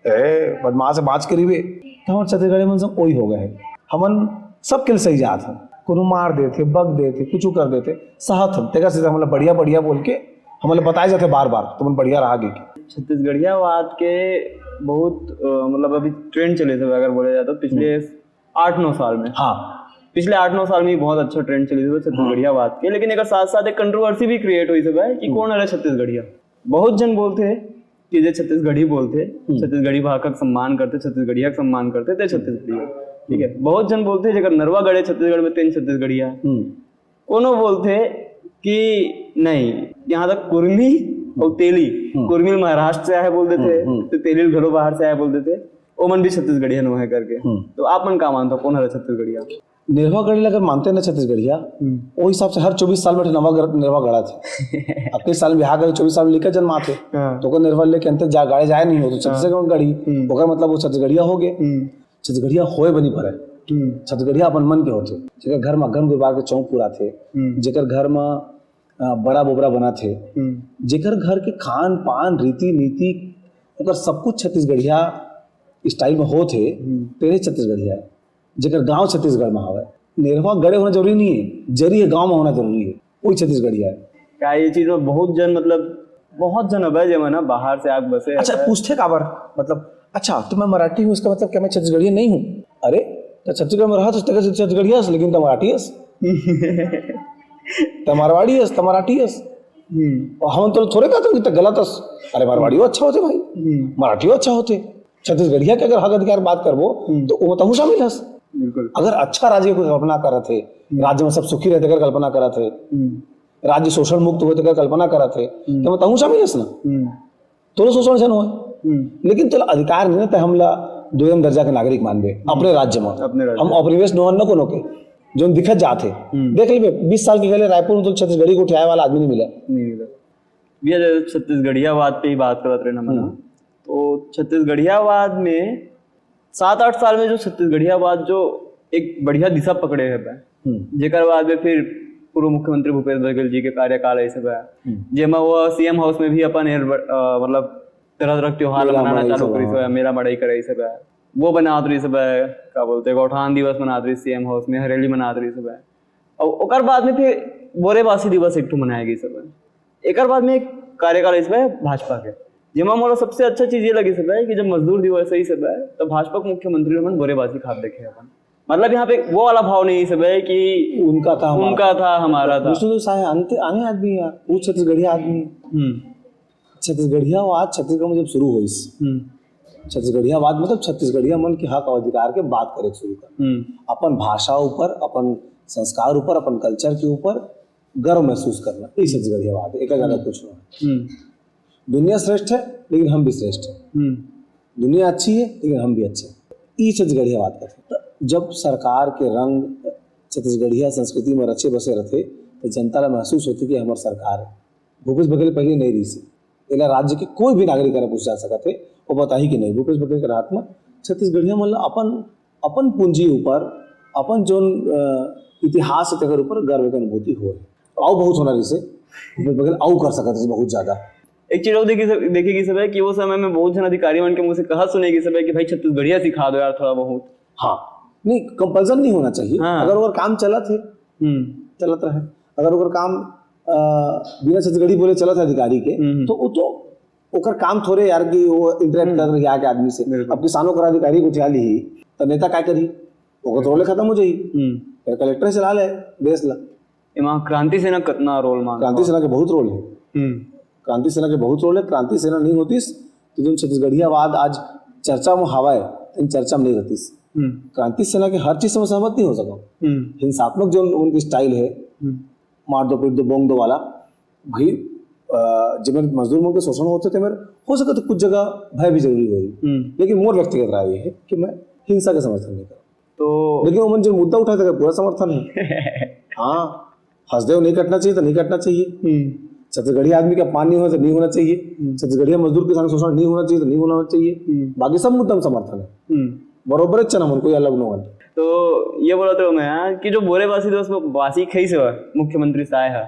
बदमाश से बाँच करीबे तो हमारे छत्तीसगढ़ में सब वही हो गए। हमन सब किल सही जात है, कोनो मार देते, बग देते, कुछ कर देते, सहत हम तेरा से मतलब बढ़िया बढ़िया बोल के हमें बताए जाते बार बार तुम बढ़िया रहा गे। छत्तीसगढ़िया बात के बहुत मतलब अभी ट्रेंड चले थे अगर बोले जाए तो पिछले 8-9 साल में। हाँ पिछले 8-9 साल में ही बहुत अच्छा ट्रेंड चली थी छत्तीसगढ़िया बात के, लेकिन एक साथ साथ एक कंट्रोवर्सी भी क्रिएट हुई सब है कि कौन है छत्तीसगढ़िया। बहुत जन बोलते हैं कि जो छत्तीसगढ़ी बोलते, छत्तीसगढ़ी भाषा का सम्मान करते, छत्तीसगढ़िया का सम्मान करते थे छत्तीसगढ़िया, ठीक है। बहुत जन बोलते हैं जगह नरवा गढ़े छत्तीसगढ़ में तीन छत्तीसगढ़िया। कोनो बोलते कि नहीं, यहाँ तक कुर्मी और तेली, कुर्मी महाराष्ट्र से आए बोल देते, तो तेली घरों बाहर से आए बोल देते, वो मन भी छत्तीसगढ़िया नो है करके। तो आप मन का मानते हो कौन है छत्तीसगढ़िया? निर्वा गढ़ी अगर मानते हैं ना छत्तीसगढ़िया, वो हिसाब से हर 24 साल में निर्वा गढ़ा थे। अब कई साल बिहार गए 24 साल में लेकर जन्मा थे, तो को निर्वा लेके अंतर जा गाड़े जाए नहीं हो तो छत्तीसगढ़ गढ़ी ओकर मतलब वो छत्तीसगढ़िया हो गए। छत्तीसगढ़िया होए बनी पड़े, छत्तीसगढ़िया अपन मन के होते, जेकर घर में गन गुरबार के चौक पूरा थे, जेकर घर में बड़ा बोबरा बना थे, जेकर घर के खान पान रीति नीति ओकर सब कुछ छत्तीसगढ़िया स्टाइल में हो थे, तेरे छत्तीसगढ़िया है। जेकर गांव छत्तीसगढ़ में हवे, नेरवा गड़े होना जरूरी नहीं है, जरिए गांव में होना जरूरी है, वही छत्तीसगढ़िया है। क्या ये चीज में बहुत जन मतलब बहुत जन अब है ना बाहर से आग बसे। अच्छा पूछते काबर मतलब, अच्छा तो मैं मराठी हूँ इसका मतलब क्या मैं छत्तीसगढ़िया नहीं हूँ? अरे तो छत्तीसगढ़ में रहा तो छत्तीसगढ़िया है, लेकिन तो मराठी है, तो मारवाड़ी है, तो मराठी है। हम तो थोड़े कहते हैं गलत है, अरे मारवाड़ी अच्छा होते भाई, मराठी अच्छा होते, छत्तीसगढ़िया के अगर हक अधिकार बात करबो तो वो तो शामिल है। बिल्कुल। अगर अच्छा राज्य की कल्पना कर थे, राज्य में सब सुखी रहते कर कल्पना कर थे, राज्य शोषण मुक्त होते कर कल्पना कर थे, तो मैं तहु शामिल है ना, तो शोषण जन हो। लेकिन तो अधिकार नहीं ना हमला दोयम दर्जा के नागरिक मानबे अपने राज्य में, हम अपरिवेश न को के जो दिखत जाते देख ले 20 साल के गए रायपुर में तो छत्तीसगढ़ी को उठाए वाला आदमी नहीं मिला। भैया छत्तीसगढ़ियावाद पे ही बात करते रहे ना मना, तो छत्तीसगढ़ियावाद में 7-8 साल में जो छत्तीसगढ़ियावाद जो एक बढ़िया दिशा पकड़े है, जेकर बाद में फिर पूर्व मुख्यमंत्री भूपेश बघेल जी के कार्यकाल ऐसे बा, जेमा वो सीएम हाउस में भी अपन मतलब तरह तरह त्योहार मनाना चालू करी, मेरा मड़ई करे सब है, वो बनात रही सब है, क्या बोलते हैं गौठान दिवस मनात रही सीएम हाउस में, हरेली मनात रही सब है, और ओकर बाद में फिर बोरेबासी दिवस एक मनाएगी सब है। एक बाद में एक कार्यकाल इसमें भाजपा के, जेमा मोला सबसे अच्छा चीज ये लगी सब है कि जब मजदूर दिवस ही सब है तो भाजपा के मुख्यमंत्री मन बोरेबासी खाद देखे अपन, मतलब यहाँ पे वो वाला भाव नहीं सब है कि उनका था हमारा था। आने आदमी वो छत्तीसगढ़िया आदमी, छत्तीसगढ़ियावाद छत्तीसगढ़ में जब शुरू हुई, छत्तीसगढ़ियावाद मतलब छत्तीसगढ़िया मन के हक और अधिकार के बात करे शुरू कर, अपन भाषा ऊपर, अपन संस्कार ऊपर, अपन कल्चर के ऊपर गर्व महसूस करना, ये छत्तीसगढ़ियावाद है। एक ज्यादा कुछ नहीं। दुनिया श्रेष्ठ है लेकिन हम भी श्रेष्ठ है, दुनिया अच्छी है लेकिन हम भी अच्छे, ये छत्तीसगढ़ियावाद का। जब सरकार के रंग छत्तीसगढ़िया संस्कृति में रचे बसे रहते तो जनता ला महसूस होती कि हमारे सरकार है। भूपेश बघेल पहले नहीं रही सी, इला राज्य के कोई भी नागरिक पूछ जा सकते वो बताही कि नहीं, भूपेश बघेल के रात में छत्तीसगढ़िया मतलब अपन पूंजी ऊपर, अपन जो इतिहास है ऊपर गर्व की अनुभूति हो, आओ बहुत होना जैसे भूपेश बघेल आओ कर सकते बहुत ज्यादा। एक चीज देखेगी सब है कि वो समय में बहुत जन अधिकारी मन के मुझसे कहा सुनेगी सब है कि भाई छत्तीसगढ़िया सिखा दो यार थोड़ा बहुत। हाँ नहीं कंपल्सन नहीं होना चाहिए। हाँ। अगर वो काम चलत है चलत रहे, अगर वो काम बिना छत्तीसगढ़ी बोले चलत है अधिकारी के तो वो तो ओकर काम थोड़े यार कि वो इंटरेक्ट कर रही के आदमी से। अब किसानों का अधिकारी को उठा ली तो नेता क्या करी, वो तो रोले खत्म हो जाई, फिर कलेक्टर चला ले देश ला। क्रांति सेना कितना रोल मान, क्रांति सेना के बहुत रोल है, क्रांति सेना के बहुत रोल है। क्रांति सेना नहीं होती तो जो छत्तीसगढ़ियावाद आज चर्चा में हवा है इन चर्चा में नहीं रहती। क्रांति सेना के हर चीज से मैं सहमत नहीं हो सका, हिंसात्मक जो उनकी स्टाइल है मार दो पीट दो बोंग दो वाला, भाई जब मेरे मजदूर मुल्क के शोषण होते थे मेरे हो सके तो कुछ जगह भय भी जरूरी हुई, लेकिन मोर व्यक्तिगत राय ये है कि मैं हिंसा का समर्थन नहीं करता। तो लेकिन वो मन जो मुद्दा उठाते थे पूरा समर्थन है। हाँ हंसदेव नहीं कटना चाहिए तो नहीं कटना चाहिए, छत्तीसगढ़िया आदमी का पान नहीं होना तो नहीं होना चाहिए, छत्तीसगढ़िया मजदूर के साथ शोषण नहीं होना चाहिए तो नहीं होना चाहिए, बाकी सब मुद्दा में समर्थन है बरोबर अच्छा ना कोई अलग नहीं। तो ये बोला तो मैं कि जो बोरेबासी दिवस में बासी खई से मुख्यमंत्री साय है,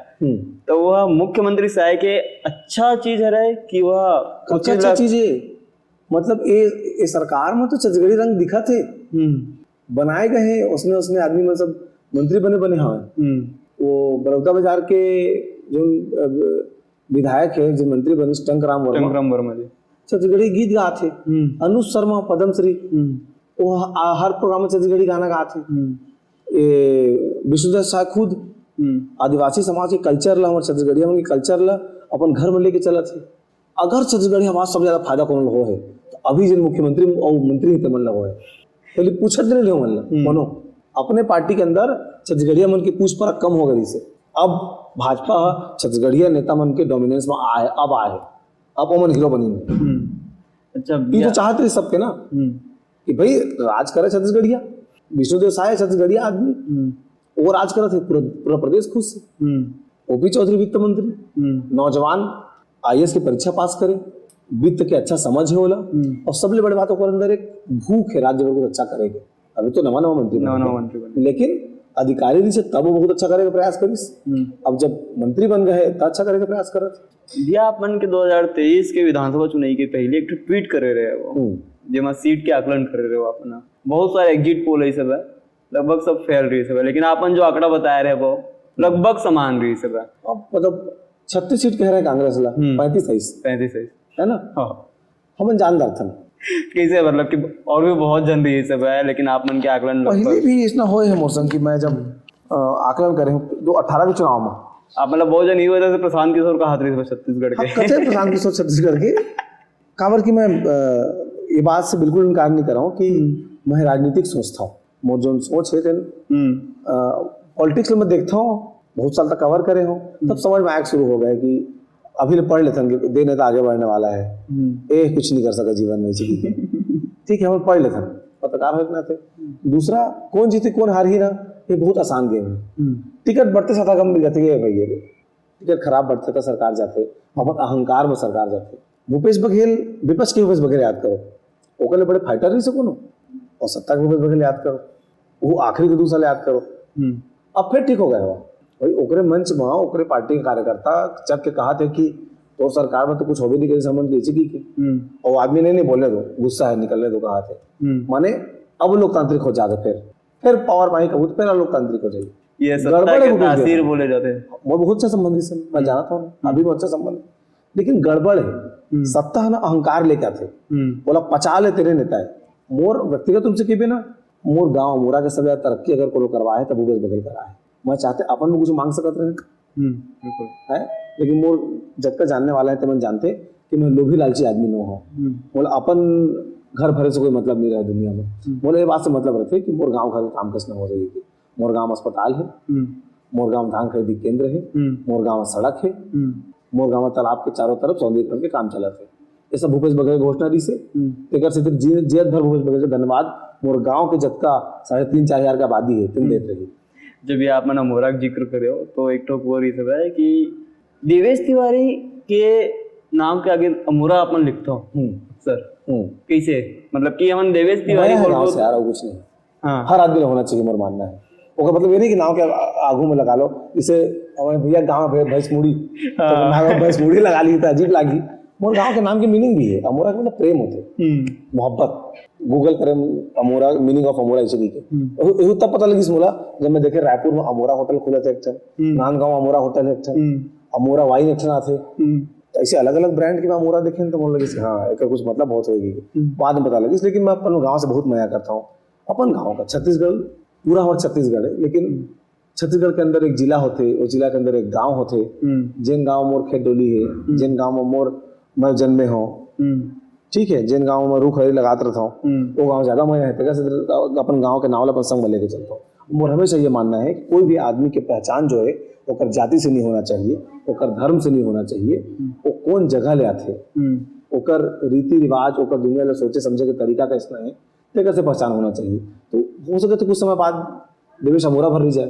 तो वह मुख्यमंत्री साय के अच्छा चीज है कि वह अच्छा चीज है, मतलब ये सरकार में तो छत्तीसगढ़ी रंग दिखा थे बनाए गए हैं, उसने आदमी में सब मंत्री बने हाँ। वो बड़ौदा बाजार के जो विधायक है जो मंत्री बने टंकराम वर्मा जी छत्तीसगढ़ी गीत गाते, अनुज शर्मा पद्मश्री वो हर प्रोग्राम में छत्तीसगढ़ी गाना गाते, ये विष्णुदेव साय खुद आदिवासी समाज के कल्चर ला हमारे छत्तीसगढ़िया मन के कल्चर ला अपन घर में लेके चलत है। अगर छत्तीसगढ़िया बात सबसे ज्यादा फायदा कौन हो है तो अभी जिन मुख्यमंत्री और मंत्री ही मन लगा है पहले पूछत नहीं ले मन मनो अपने पार्टी के अंदर छत्तीसगढ़िया मन की पूछ पर कम हो गई से अब भाजपा छत्तीसगढ़िया नेता मन के डोमिनेंस में आए अब ओमन हीरो बनी। अच्छा ये तो चाहते रहे सबके ना कि भाई राज करे छत्तीसगढ़िया विष्णुदेव साय छत्तीसगढ़िया आदमी वो राज करत है पूरा प्रदेश खुश है। ओपी चौधरी वित्त मंत्री नौजवान आईएएस की परीक्षा पास करे वित्त के अच्छा समझ है बोला और सबसे बड़ी बात ओकर अंदर एक भूख है राज्य को अच्छा करेगा। अभी तो नवा मंत्री बने लेकिन अधिकारी नहीं से तब वो बहुत अच्छा करेगा प्रयास करिस। अब जब मंत्री बन गए तो अच्छा करेगा प्रयास करत। भैया अपन के 2023 के विधानसभा चुनाव के पहले एक ट्वीट करे रहे वो जेमा सीट के आकलन करे रहे हो अपना बहुत सारे एग्जिट पोल है सब लगभग सब फेल रही सब लेकिन अपन जो आंकड़ा बताया रहे वो लगभग समान रही सब। अब मतलब 36 सीट कह रहे हैं कांग्रेस ला 35 है ना। हम जानदार थे कैसे मतलब कि और भी बहुत जन रही सब है लेकिन आप मन के आकलन पहले भी इतना हो है मोरसन की मैं जब आकलन करे 2018 के चुनाव में आप मतलब बहुत जन ये वजह से प्रशांत किशोर का हाथ रही छत्तीसगढ़ के प्रशांत किशोर छत्तीसगढ़ के काबर की मैं ये बात से बिल्कुल इनकार नहीं कर रहा हूँ कि मैं राजनीतिक सोचता हूँ मोर जो सोच है पॉलिटिक्स में देखता हूँ बहुत साल तक कवर करे हूँ तब समझ में आया शुरू हो गया कि अभी पढ़ लेते हैं दे नेता आगे बढ़ने वाला है कुछ नहीं कर सका जीवन में ठीक है हम पढ़ लेते हैं पत्रकार होना थे। दूसरा कौन जीते कौन हार ही ना ये बहुत आसान गेम है। टिकट बढ़ते साथा कम मिल जाती है भैया टिकट खराब बढ़ते था सरकार जाते अपन अहंकार में सरकार जाते। भूपेश बघेल विपक्ष के भूपेश बघेल याद करो ओकले बड़े फाइटर नहीं सको और सत्ता के भूपेश बघेल याद करो वो आखिरी के 2 साल याद करो अब फिर ठीक हो गया भाई ओकरे मंच में ओकरे पार्टी के कार्यकर्ता जब के कहा थे कि तो सरकार में तो कुछ हो भी नहीं संबंध लीजिए की और आदमी नहीं बोले दो गुस्सा है निकलने दो कहा थे माने अब लोकतांत्रिक हो जाते फिर पावर पाई कबूत फिर लोकतांत्रिक हो जाएगी ये सत्ता के तासीर बोले जाते हैं वो बहुत अच्छा संबंधी से मैं जानता हूँ अभी बहुत अच्छा संबंध लेकिन गड़बड़ है सत्ता है ना अहंकार लेके आते बोला पचा ले तेरे नेता है मोर व्यक्तिगत रूप से के ना मोर गाँव मोरा के सब तरक्की अगर को करवाए तो भूपेश बघेल कराए मैं चाहते अपन में कुछ मांग सकत रहे है लेकिन मोर जब तक जानने वाला है तो मैं जानते कि मैं लोभी लालची आदमी न हो बोला अपन घर भरे से कोई मतलब नहीं रहा दुनिया में बोले ये बात से मतलब रहते कि मोर गांव घर काम कैसे हो जाएगी मोर गांव अस्पताल है मोर गांव धान खरीदी केंद्र है मोर गांव सड़क है मोर गांव तालाब के चारों तरफ सौंदर्यीकरण के काम चलते है ये सब भूपेश बघेल घोषणा दी से जियत भर भूपेश बघेल का धन्यवाद मोर गांव के जत्ता 3,500-4,000 की आबादी है तुम देते रही। जब ये आप मैंने अमोरा का जिक्र करे हो तो एक ठोक वो सब है कि देवेश तिवारी के नाम के आगे अमोरा अपन लिखता हूँ सर कैसे मतलब कि हम देवेश तिवारी गाँव से आ रहा कुछ नहीं हर आदमी होना चाहिए मोर मानना है ओका मतलब ये नहीं कि नाव के आगू में लगा लो इसे भैया गाँव में भैंस मुड़ी भैंस मुड़ी लगा ली तो अजीब लगी मोर गाँव के नाम की मीनिंग भी है अमोरा का मतलब प्रेम होते मोहब्बत गूगल करें अमोरा मीनिंग ऑफ अमोरा ऐसे के तब पता लगी मोला जब मैं देखे रायपुर में अमोरा होटल खुला था एक नांदगांव अमोरा होटल एक अमोरा वाइन एक आते ऐसे अलग अलग ब्रांड के अमोरा देखे तो मोल लगी हाँ एक कुछ मतलब बहुत होगी बाद में पता लगी लेकिन मैं अपन गाँव से बहुत मजा करता हूँ अपन गाँव का छत्तीसगढ़ पूरा हमारा छत्तीसगढ़ है लेकिन छत्तीसगढ़ के अंदर एक जिला होते उस जिला के अंदर एक गांव होते जिन गांव मोर खेत डोली है जिन गांव में मोर मैं जन्मे हो ठीक है जिन गांव में रूख हरी लगाते रहता हूँ वो गांव ज्यादा मजा है अपन गांव के नावल अपन संग में लेके चलता हूँ। मोर हमेशा ये मानना है कि कोई भी आदमी की पहचान जो है वो जाति से नहीं होना चाहिए वो धर्म से नहीं होना चाहिए वो कौन जगह ले आते ओकर रीति रिवाज ओकर दुनिया में सोचे समझे के तरीका कैसा है ते से पहचान होना चाहिए तो हो सके तो कुछ समय बाद देवेश अमोरा भर रही जाए।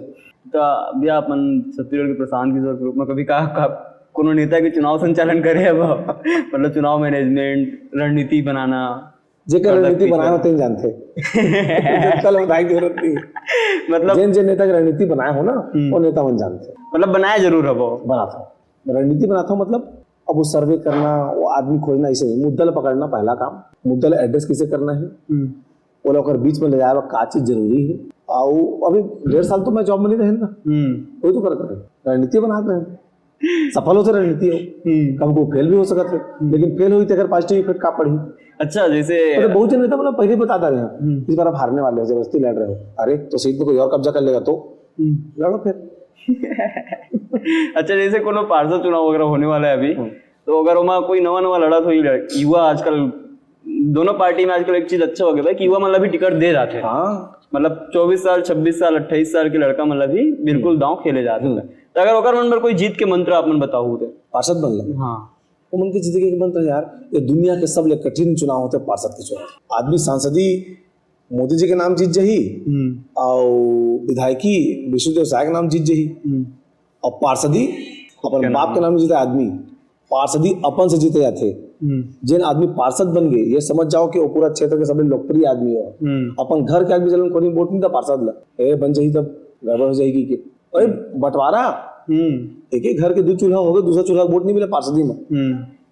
तो अभी अपन छत्तीसगढ़ के प्रशांत किशोर के रूप में कभी कहा कोनो नेता के चुनाव संचालन करे अब मतलब चुनाव मैनेजमेंट रणनीति बनाना जेकर रणनीति बनाए होते जानते कल बताई की जरूरत नहीं मतलब जिन नेता की रणनीति बनाए हो ना वो नेता मन जानते मतलब बनाया जरूर है वो बनाता रणनीति बनाता हूँ मतलब अब वो सर्वे करना वो आदमी खोजना ऐसे नहीं मुद्दल पकड़ना पहला काम मुद्दल एड्रेस किसे करना है वो लोग बीच में ले जाए का चीज जरूरी है और अभी 1.5 साल तो मैं जॉब में नहीं रहे ना वही तो करते हैं रणनीति बनाते हैं सफल हो तो रणनीति हो, कभी को फेल भी हो सकत है, लेकिन फेल हुई तो अगर पॉजिटिव इफेक्ट का पड़ी। अच्छा जैसे तो बहुत जन नेता मतलब पहले ही बताता रहे इस बार आप हारने वाले हो, जबरदस्ती लड़ रहे हो, अरे तो सीट पे कोई और कब्जा कर लेगा तो लड़ो फिर। अच्छा जैसे कोनो पार्षद चुनाव वगैरह होने वाला है अभी, तो अगर वहाँ कोई नवा नवा लड़ा तो युवा आजकल दोनों पार्टी में आजकल एक चीज अच्छा हो गया भाई कि युवा मतलब भी टिकट दे जाते हैं। हाँ मतलब 24 साल 26 साल 28 साल के लड़का मतलब भी बिल्कुल दांव खेले जाते हैं। तो अगर ओकर मन पर कोई जीत के मंत्र आपन बताओ तो पार्षद बन ले। हाँ वो मन के जिंदगी के मंत्र यार, ये दुनिया के सब ले कठिन चुनाव होते पार्षद के चुनाव। आदमी सांसदी मोदी जी के नाम जीत जही और विधायकी विष्णुदेव साय के नाम जीत जही, और पार्षदी अपन बाप के नाम जीते आदमी, पार्षदी अपन से जीते जाते। जिन आदमी पार्षद बन गए ये समझ जाओ कि वो पूरा क्षेत्र के सबसे लोकप्रिय आदमी हो। अपन घर के आदमी चलन कोई वोट नहीं था पार्षद ला, ए बन जाही तब गड़बड़ हो जाएगी कि अरे बंटवारा एक एक घर के 2 चूल्हा हो गए, दूसरा चूल्हा वोट नहीं मिला पार्षदी में,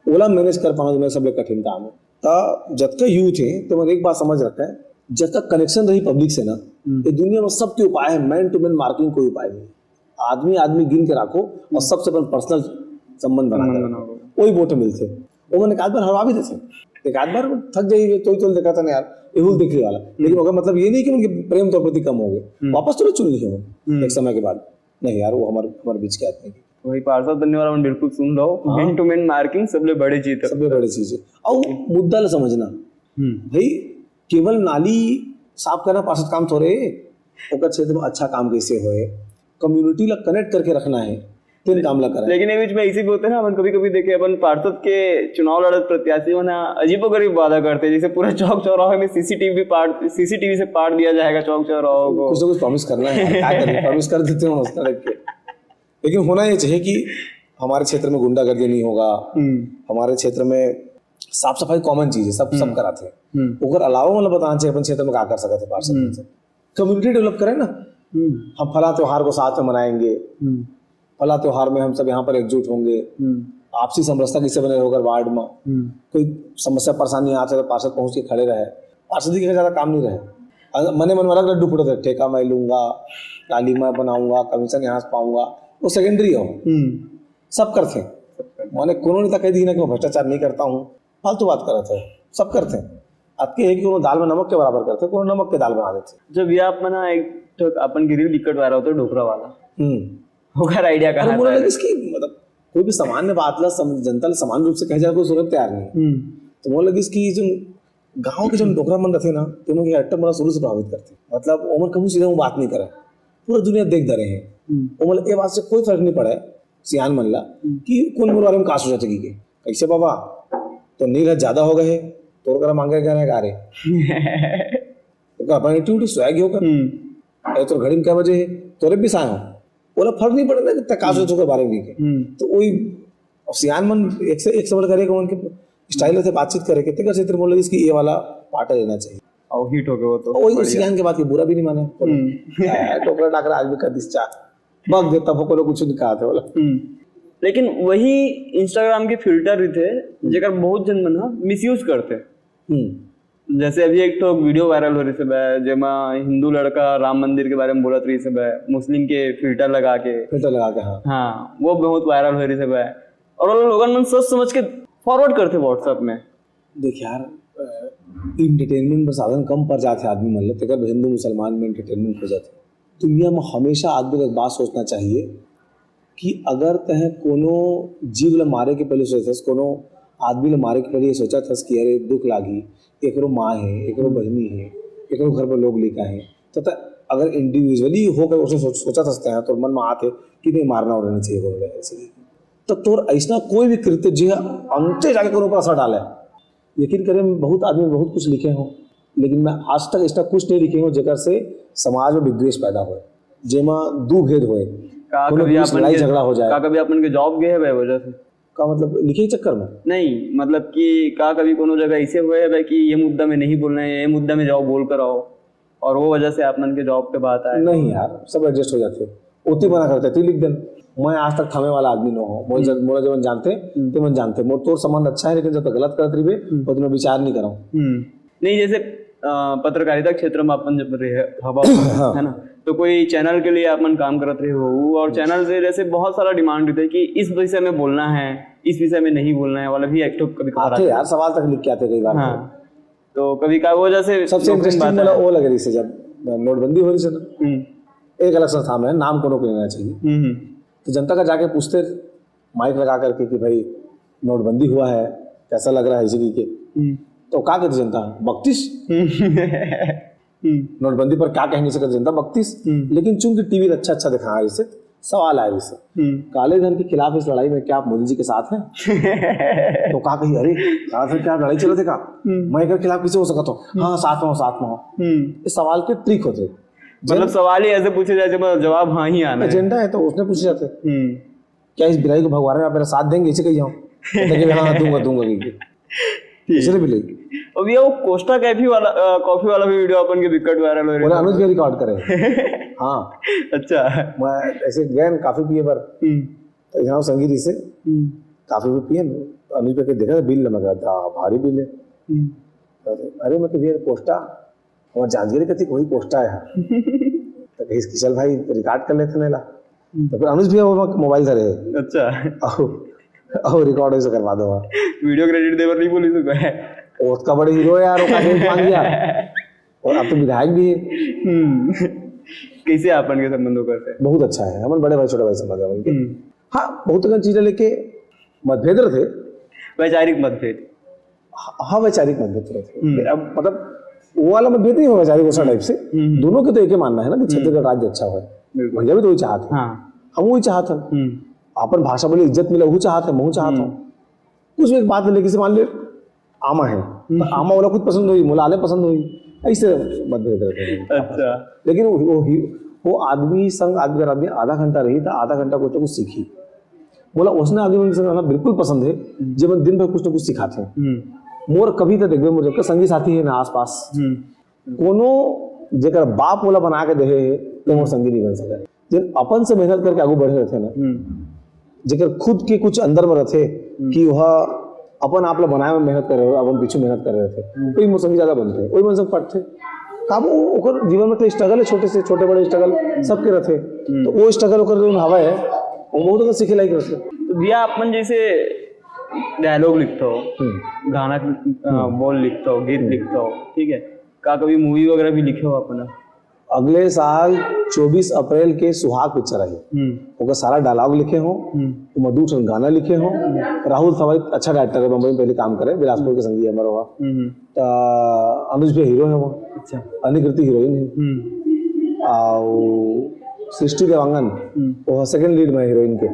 ओला मैनेज कर पाना जो सब कठिन काम है। तो जब का यूथ है तो मैंने एक बात समझ रखा है, जब तक कनेक्शन रही पब्लिक से ना, ये दुनिया में सबके उपाय है, मैन टू मैन मार्केटिंग कोई उपाय नहीं। आदमी आदमी गिन के रखो और सबसे अपन पर्सनल संबंध बना के रखो, वही वोट मिलते। वो मैंने एक आध बार हरवा भी देते, एक आध बार थक जाइए तो देखा था ना यार एहुल देखने वाला, लेकिन अगर मतलब ये नहीं कि उनके प्रेम तौर प्रति कम हो गए, वापस तो चुन लिए एक समय के बाद, नहीं यार वो हमारे बीच के आदमी की वही पार्षद बनने वाला बिल्कुल सुन लो, मैन टू मैन मार्किंग सबसे बड़ी चीज है, सबसे बड़ी चीज है। और मुद्दा ला समझना भाई, केवल नाली साफ करना पार्षद काम थोड़े, ओकर क्षेत्र में अच्छा काम कैसे होए, कम्युनिटी ला कनेक्ट करके रखना है, तीन काम ला करें। लेकिन ये बीच में इसी भी होते हैं ना, अपन कभी कभी देखे अपन पार्षद के चुनाव लड़त प्रत्याशी होना अजीबोगरीब वादा करते हैं, जैसे पूरा चौक चौराहे में सीसीटीवी से पाट दिया जाएगा चौक चौराहों को। कुछ ना कुछ प्रॉमिस करना है, क्या करें, प्रॉमिस कर देते हैं उस तरह के। लेकिन होना ये चाहिए कि हमारे क्षेत्र में गुंडागर्दी नहीं होगा, हमारे क्षेत्र में साफ सफाई कॉमन चीज है, सब कराते हैं। अगर अलावा मतलब बताना चाहिए अपन क्षेत्र में क्या कर सकते हैं पार्षद से, कम्युनिटी डेवलप करें ना, हम फला त्योहार को साथ में मनाएंगे, फला त्योहार में हम सब यहाँ पर एकजुट होंगे, आपसी समरसता किससे बने होकर वार्ड में कोई समस्या परेशानी आते तो पार्षद पहुंच के खड़े रहे, पार्षदी के ज्यादा काम नहीं रहे, मने मन वाला लड्डू फुटे थे, ठेका मैं लूंगा, नाली मैं बनाऊंगा, कमीशन यहाँ से पाऊंगा, वो सेकेंडरी हो, सब करते हैं। मैंने कोनो नेता कह दी ना कि मैं भ्रष्टाचार नहीं करता हूँ, फालतू बात कर रहे थे, सब करते हैं। आपके है कि कोनो दाल में नमक के बराबर करते, कोनो नमक के दाल बना देते। जब ये आप मना एक तो अपन गिरिल टिकट वाला होता है ढोकरा वाला, होकर आइडिया कहा है। इसकी मतलब कोई भी सामान्य बात ला जनता समान रूप से कह जाए कोई सूरत तैयार नहीं, तो वो लगी इसकी जो गाँव के जो डोकरा मन रहते ना, तो उनके आइटम बड़ा शुरू से प्रभावित करते, मतलब उमर कभी सीधा वो बात नहीं करे, पूरा दुनिया देख रहे हैं, मतलब ये बात से कोई फर्क नहीं पड़ा है सियान मन ला कि कौन मोर बारे में का सोचा की कैसे बाबा तो नील ज्यादा हो गए तो कर मांगे क्या है रे तो अपन एक्टिविटी स्वैग होकर तो घड़ी में क्या बजे है तोरे भी साए हो, बोला फर्क नहीं पड़ेगा कि का सोचो के बारे में तो वही सियान मन एक से एक समझ करेगा, उनके स्टाइल से बातचीत करेगा, तेरा क्षेत्र बोल लगी इसकी ये वाला पार्ट लेना चाहिए और हिट हो गया वो, तो वही सियान के बात की बुरा भी नहीं माने, टोकरा टाकरा आज भी कर दिस चा बग देता वो को कुछ नहीं कहा था बोला। लेकिन वही इंस्टाग्राम के फिल्टर भी थे जेकर बहुत जन मना मिसयूज करते, जैसे अभी एक तो वीडियो वायरल हो रही है जेमा हिंदू लड़का राम मंदिर के बारे में बोलत रही है, मुस्लिम के फिल्टर लगा के हाँ वो बहुत वायरल हो रही है, और वो लोगन मन सोच समझ के फॉरवर्ड करते व्हाट्सएप में। देख यार इंटरटेनमेंट पर साधन कम पड़ जाते आदमी मन लेते, अगर हिंदू मुसलमान में इंटरटेनमेंट हो जाते, दुनिया में हमेशा आदमी को एक बात सोचना चाहिए कि अगर तह कोनो जीव ला मारे के पहले सोचस, कोनो आदमी ला मारे के पहले ये सोचा था कि अरे दुख लागी, एकरो माँ है, एकरो बहनी है, एकरो घर पर लोग लिखा है, तो अगर इंडिविजुअली होकर उसे सोचा सकते हैं तो मन में आते कि नहीं मारना और रहना चाहिए बोल रहे, तो तोर ऐसा कोई भी कृत्य जो है अंते जाके कोनो पर असर डाले। यकीन करें बहुत आदमी बहुत कुछ लिखे हों, लेकिन मैं आज तक ऐसा कुछ नहीं लिखे हूँ जेकर से समाज में विद्वेष पैदा हो, जेमा दू भेद होए, लड़ाई झगड़ा हो जाए। कभी अपन के जॉब गए है वजह से का मतलब लिखे के चक्कर में नहीं, मतलब कि का कभी कोनो जगह ऐसे हुए है कि ये मुद्दा में नहीं बोलना है, ये मुद्दा में जाओ बोल कर आओ, और वो वजह से अपन के जॉब पे बात आए। नहीं यार सब एडजस्ट हो जाते, ओती बना करते तू लिख देन, मैं आज तक थमे वाला आदमी न हो, मोला जब जानते तो मन जानते मोर तोर संबंध अच्छा है, लेकिन जब तक गलत करत रही तो मैं विचार नहीं कराऊं। नहीं जैसे पत्रकारिता क्षेत्र में अपन जब रहे हवा है ना, तो कोई चैनल के लिए अपन काम करते रहे हो और चैनल से जैसे बहुत सारा डिमांड होता है कि इस विषय में बोलना है, इस विषय में नहीं बोलना है वाला भी एक तो कभी आते यार सवाल तक लिख के आते कई बार। हाँ, तो कभी का वो जैसे सबसे इंटरेस्टिंग वाला वो लगे रही से जब नोटबंदी हो रही से ना, एक अलग संस्थान है, नाम को लेना चाहिए, तो जनता का जाके पूछते माइक लगा करके कि भाई नोटबंदी हुआ है कैसा लग रहा है इसी के, तो क्या कहती जनता? 32। नोटबंदी पर क्या कहने से जनता 32। लेकिन चूंकि टीवी अच्छा अच्छा दिखा रही से सवाल आया से काले धन के खिलाफ इस लड़ाई में क्या आप मोदी जी के साथ हैं? तो कहा कही अरे साथ में क्या लड़ाई चल रही का, मैं के खिलाफ किसे हो सकता हूँ? हाँ साथ में हो। इस सवाल के ट्रिक होते, मतलब सवाल ही ऐसे पूछे जाते मतलब जवाब हाँ ही आना एजेंडा है तो उसने पूछे जाते क्या इस बिलाई को भगवान आप मेरा साथ देंगे इसे कही जाऊँ? हाँ दूंगा इसलिए भी लेगी। और भैया वो कोस्टा कॉफी वाला भी वीडियो अपन के विकट वायरल हो रहा है, अनुज भी रिकॉर्ड करे। हाँ अच्छा, मैं ऐसे गए काफी पिए पर तो यहाँ संगीत से काफी भी पिए, अनुज पे देखा बिल लगा था भारी बिल है। अरे मैं भैया पोस्टा और जांजगीरी कथी वही पोस्टा है तो कहीं किशल भाई रिकॉर्ड कर लेते नेला, तो फिर अनुज भैया वो मोबाइल धरे। अच्छा और रिकॉर्ड ऐसे करवा दो, वीडियो क्रेडिट देवर नहीं बोली तो है उसका बड़े हीरो है यार, मान गया और अब तो विधायक भी है। कैसे अपन के संबंधों करते हैं? बहुत अच्छा है, हम बड़े भाई छोटे भाई संबंध है उनके। हाँ बहुत चीजें लेके मतभेद रहे, वैचारिक मतभेद। हाँ वैचारिक मतभेद रहे, अब मतलब वो वाला मतभेद नहीं हो वैचारिक उस टाइप से, दोनों के तो एक ही मानना है ना कि छत्तीसगढ़ राज्य अच्छा है, भैया भी तो वही चाहते हैं, हम वही चाहते हैं, अपन भाषा बोले इज्जत मिले वो चाहते हैं, मैं चाहता हूँ। कुछ एक बात लेके से मान ले आमा है तो आमा वाला खुद पसंद हुई, मोला आले पसंद हुई, ऐसे मतभेद रहते हैं। अच्छा, लेकिन वो आदमी संग आदमी आधा घंटा रही था, आधा घंटा कुछ ना कुछ सीखी, बोला उसने आदमी संग रहना बिल्कुल पसंद है जब दिन भर कुछ ना कुछ सिखाते हैं। मोर कभी तो देखबे मोर जब संगी साथी है ना आसपास कोनो जेकर बाप वाला बना के दे तो मोर संगी नहीं बन सके, जिन अपन से मेहनत करके आगे बढ़े रहते ना, जेकर खुद के कुछ अंदर में रहते कि वह अपन आप लोग बनाए में मेहनत कर रहे हो, अपन पीछे मेहनत कर रहे थे, वही मोर संगी ज्यादा बनते हैं, वही मन सब पढ़ते काबू ओकर जीवन में तो स्ट्रगल है, छोटे से छोटे बड़े स्ट्रगल सबके रहते, तो वो स्ट्रगल ओकर जो हवा है वो बहुत सीखे लायक रहते। तो भैया अपन जैसे डायलॉग लिखता हो, गाना बोल लिखता हो, गीत लिखता हो, ठीक है, का कभी मूवी वगैरह भी लिखे हो अपना? अगले साल 24 अप्रैल के सुहाग पिक्चर आई, ओकर सारा डायलॉग लिखे हो, मधुर गाना लिखे हो, राहुल सवाई अच्छा डायरेक्टर है, मुंबई में पहले काम करे, बिलासपुर के संगीत हमारा हुआ, अनुज भी हीरो है वो, अच्छा अनिकृति हीरोइन है, और सृष्टि देवांगन वो सेकंड लीड में हीरोइन के,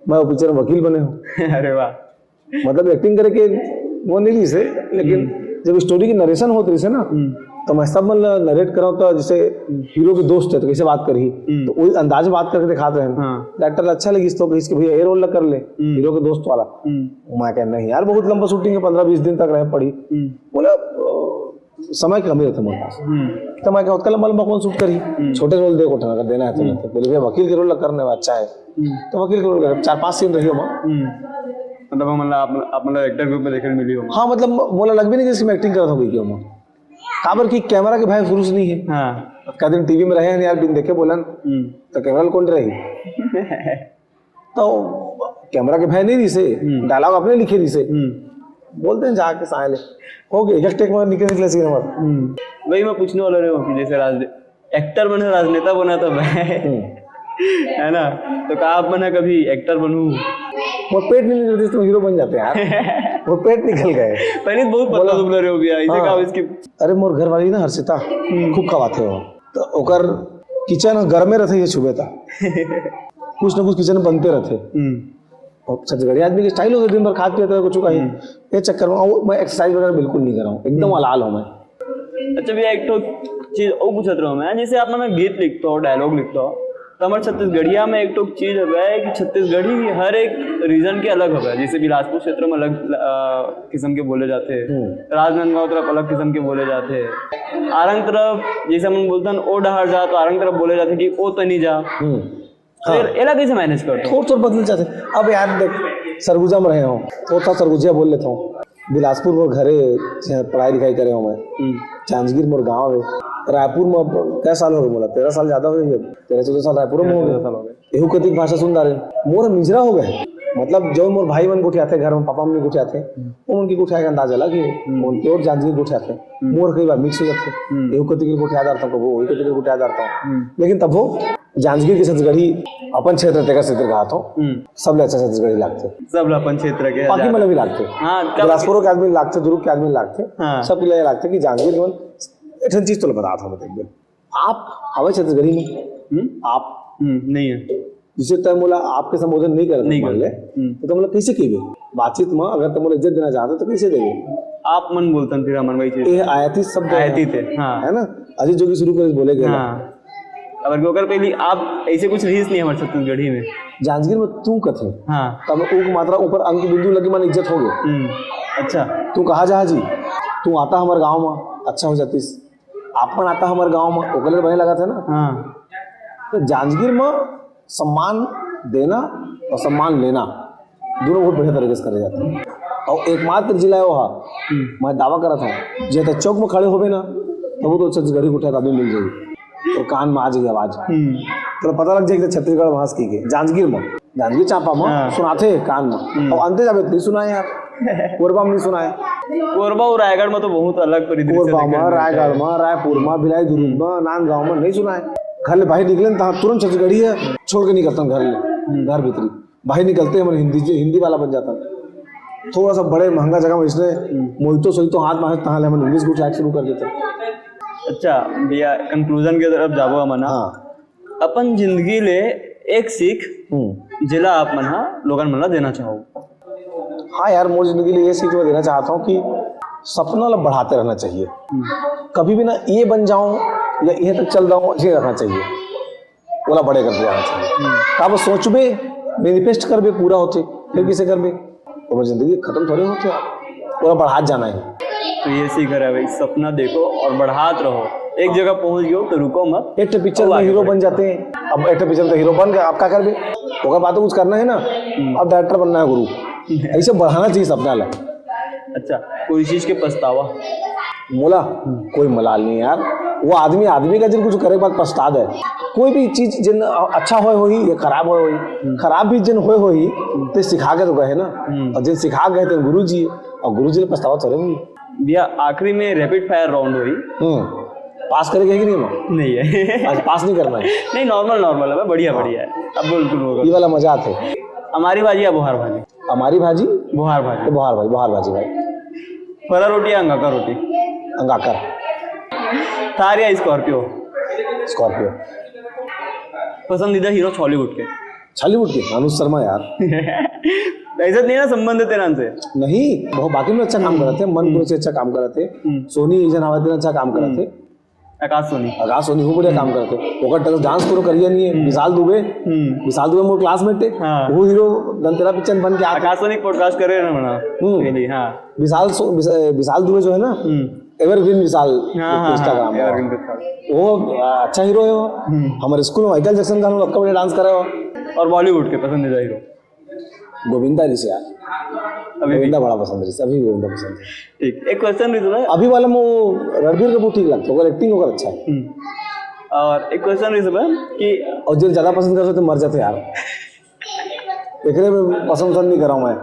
मैं वो पिक्चर में वकील बने हो। अरे वाह, मतलब एक्टिंग करे के वो नहीं से, लेकिन जब स्टोरी की नरेशन होती है ना तो मैं सब मतलब नरेट कराऊं तो जैसे हीरो के दोस्त है तो कैसे बात करी, तो वही अंदाज बात करके दिखाते हैं। डायरेक्टर अच्छा लगी इसको इसके भैया ये रोल कर ले हीरो के दोस्त वाला, मैं कह नहीं यार बहुत लंबा शूटिंग है, 15-20 दिन तक रह पड़ी, बोला समय की कमी रहती मेरे पास, तो मैं क्या लंबा कौन शूट करी, छोटे रोल देखो अगर देना है तो बोले भैया वकील के रोल करने में अच्छा है, तो वकील के रोल कर 4-5 सीन रही हो मतलब आप एक्टर ग्रुप में देखने मिली हो। हाँ मतलब बोला लग भी नहीं जैसे मैं एक्टिंग कर रहा हूँ क्यों काबर की कैमरा के भाई शुरू से नहीं है। हाँ। क्या दिन टीवी में रहे हैं यार बिन देखे बोलन तो कैमरा कौन रही तो कैमरा के भाई नहीं रही से, डायलॉग अपने लिखे रही से, बोलते हैं जाके साले हो गए एक टेक में निकले सीन हमारा। वही मैं पूछने वाला रहा हूँ कि जैसे एक्टर बने राजनेता बना तो मैं है ना, तो कहा आप बना कभी एक्टर बनूं, वो पेट नहीं निकलते तो हीरो बन जाते हैं यार, वो पेट निकल गए पहले बहुत पतला दुबला रहे हो गया इसे कहा इसकी। अरे मोर घर वाली ना हर्षिता खूब खवाते हो, तो ओकर किचन घर में रहते ये छुबे था कुछ ना कुछ किचन में बनते रहते, और छत्तीसगढ़ी आदमी की स्टाइल हो दिन भर खाते रहते कुछ का ही, ये चक्कर में मैं एक्सरसाइज वगैरह बिल्कुल नहीं कर रहा हूँ, एकदम अलाल हूँ मैं। अच्छा भैया एक तो चीज और पूछ रहा हूँ मैं, जैसे आप ना गीत लिखता हो, डायलॉग लिखता हो, तो हमारे छत्तीसगढ़िया में एक तो चीज है कि छत्तीसगढ़ी हर एक रीजन के अलग है, जैसे बिलासपुर क्षेत्र में अलग किस्म के बोले जाते हैं, राजनांदगांव तरफ अलग किस्म के बोले जाते हैं, आरंग तरफ जैसे हम बोलते हैं ओ डहार जा तो आरंग तरफ बोले जाते हैं कि ओ तनी जा, एला कैसे मैनेज करते हो? थोड़ा बदल जाते। अब यार देख सरगुजा में रहे हो तो था सरगुजिया बोल लेता हूँ, बिलासपुर मोर घरे पढ़ाई लिखाई करे हो मैं, जांजगीर मोर गाँव है, रायपुर में अब क्या साल हो गए, बोला 13 साल ज्यादा हो गए, 13-14 साल रायपुर में हो गए। एहू कतिक भाषा सुन रहे मोर मिजरा हो गए। मतलब जो मोर भाई मन गुठिया थे घर में, पापा मम्मी गुठिया थे, वो उनकी गुठिया का अंदाजा अलग है, उनके और जांजगीर गुठिया थे, मोर कई बार मिक्स हो जाते, एहू कतिक गुठिया जाता हूँ, वही कतिक गुठिया जाता हूँ। लेकिन तब वो जांजगीर के छत्तीसगढ़ी अपन क्षेत्र तेगा क्षेत्र कहा तो सब ले अच्छा छत्तीसगढ़ी लागते, सब अपन क्षेत्र के बाकी मतलब भी लागते, बिलासपुर के आदमी लागते, दुर्ग के आदमी लागते, सब ले लागते कि जांजगीर में एक चीज तो बता था मैं, आप हमारे छत्तीसगढ़ी में आप नहीं है, जिसे तुम बोला आपके संबोधन नहीं कर मान ले तो तुम लोग कैसे कहिए बातचीत में, अगर तुम इज्जत देना चाहते तो कैसे देंगे? आप मन बोलतन फिर अमन भाई चीज ये आयती शब्द आयती थे, हाँ है ना, अजीत जोगी शुरू कर बोले गए। हाँ अगर गोकर पहली आप ऐसे कुछ रीस नहीं हमारे छत्तीसगढ़ी में, जांजगीर में तू कथे, हाँ तब ऊक मात्रा ऊपर अंक बिंदु लगी मन इज्जत हो गए। अच्छा तू कहा जा जी, तू आता हमारे गाँव में अच्छा हो जातीस, आपन आता हमारे गाँव में ओकले बने लगा था ना। हाँ तो जांजगीर में सम्मान देना और सम्मान लेना दोनों बहुत बढ़िया तरीके से करे जाते हैं, और एकमात्र जिला है वहाँ मैं दावा करा था जैसे चौक में खड़े हो गए ना तो वो तो छत्तीसगढ़ी गुठिया आदमी मिल जाएगी और कान में आ जाएगी आवाज, तो पता लग जाएगी छत्तीसगढ़ भाष की के। जांजगीर में, जांजगीर चांपा में सुनाते कान में, और अंते जावे नहीं सुनाए यार, कोरबा में नहीं सुनाए, कोरबा और रायगढ़ में तो बहुत अलग परिदृश्य, कोरबा में, रायगढ़ में, रायपुर में, भिलाई दुर्ग में, नांदगांव में नहीं सुनाए। घर ले बाहर निकले तो तुरंत छत्तीसगढ़ी है छोड़ के निकलता घर ले, घर भीतरी बाहर निकलते हैं हिंदी वाला बन जाता। थोड़ा सा बड़े महंगा जगह में इसलिए मोहितो सोहितो हाथ में तहाँ हम इंग्लिश को ट्रैक शुरू कर देते। अच्छा भैया कंक्लूजन की तरफ जाबो मना, अपन जिंदगी ले एक सीख जिला आप मना लोगन मन देना चाहो। हाँ यार मोर जिंदगी लिए ये सीख मैं देना चाहता हूँ कि सपना ला बढ़ाते रहना चाहिए, कभी भी ना ये बन जाऊं या ये तक चल जाऊं ये रखना चाहिए, बोला बड़े करते जाना चाहिए। अब सोचबे मैनिफेस्ट करबे पूरा होते फिर किसे करबे, तो जिंदगी खत्म थोड़े होते, पूरा बढ़ात जाना है। तो ये सीख रहा है भाई, सपना देखो और बढ़ात रहो, एक जगह पहुंच गयो तो रुको मत। एक पिक्चर में हीरो बन जाते हैं, अब एक पिक्चर में तो हीरो बन गए, आप क्या करबे, होगा बात कुछ करना है ना, अब डायरेक्टर बनना है गुरु, ऐसे बढ़ाना चाहिए सपना ला। अच्छा कोई चीज के पछतावा मोला कोई मलाल नहीं यार, वो आदमी का जिन कुछ करे बाद पछताद है, कोई भी चीज जिन अच्छा होए होई या खराब होए होई, खराब भी जिन होए होई तो सिखा के तो गए ना, और जिन सिखा गए थे गुरु जी, और गुरु जी ने पछतावा चले हुई। भैया आखिरी में रैपिड फायर राउंड हुई, पास करेगा कि नहीं? नहीं है आज पास नहीं करना है, नहीं नॉर्मल है, बढ़िया है, अब बिल्कुल ये वाला मजा आते। हमारी भाजी या बुहार भाजी? हमारी भाजी बुहार भाजी, बुहार भाजी भाई। फरा रोटी या अंगाकर रोटी? अंगाकर। थार या स्कॉर्पियो? स्कॉर्पियो। पसंदीदा हीरो हॉलीवुड के? हॉलीवुड के अनुज शर्मा यार। ऐसा नहीं ना संबंध तेरा से? नहीं, बहुत बाकी में अच्छा काम कर रहे थे, मन से अच्छा काम कर रहे थे, सोनी ईजन हवाते अच्छा काम कर रहे थे, आकाश सोनी वो बढ़िया काम करते, ओकर डांस करो करिए नहीं है। विशाल दुबे मोर क्लासमेट थे, वो हीरो दंतेरा पिक्चर बन के आकाश सोनी पॉडकास्ट करे ना बना। हां विशाल दुबे जो है ना एवरग्रीन विशाल इंस्टाग्राम वो अच्छा हीरो है, वो हमारे स्कूल में माइकल जैक्सन का लक्का बढ़िया डांस करे। और बॉलीवुड के पसंदीदा हीरो? गोविंदा जी से यार, गोविंदा बड़ा पसंद है, अभी गोविंदा पसंद है। ठीक, एक क्वेश्चन रही तुम्हें अभी वाला में वो रणबीर कपूर ठीक लगता है, एक्टिंग होकर अच्छा है। और एक क्वेश्चन रही तुम्हें कि और जो ज्यादा पसंद करते तो मर जाते यार, एकरे में पसंद नहीं कर रहा हूँ मैं।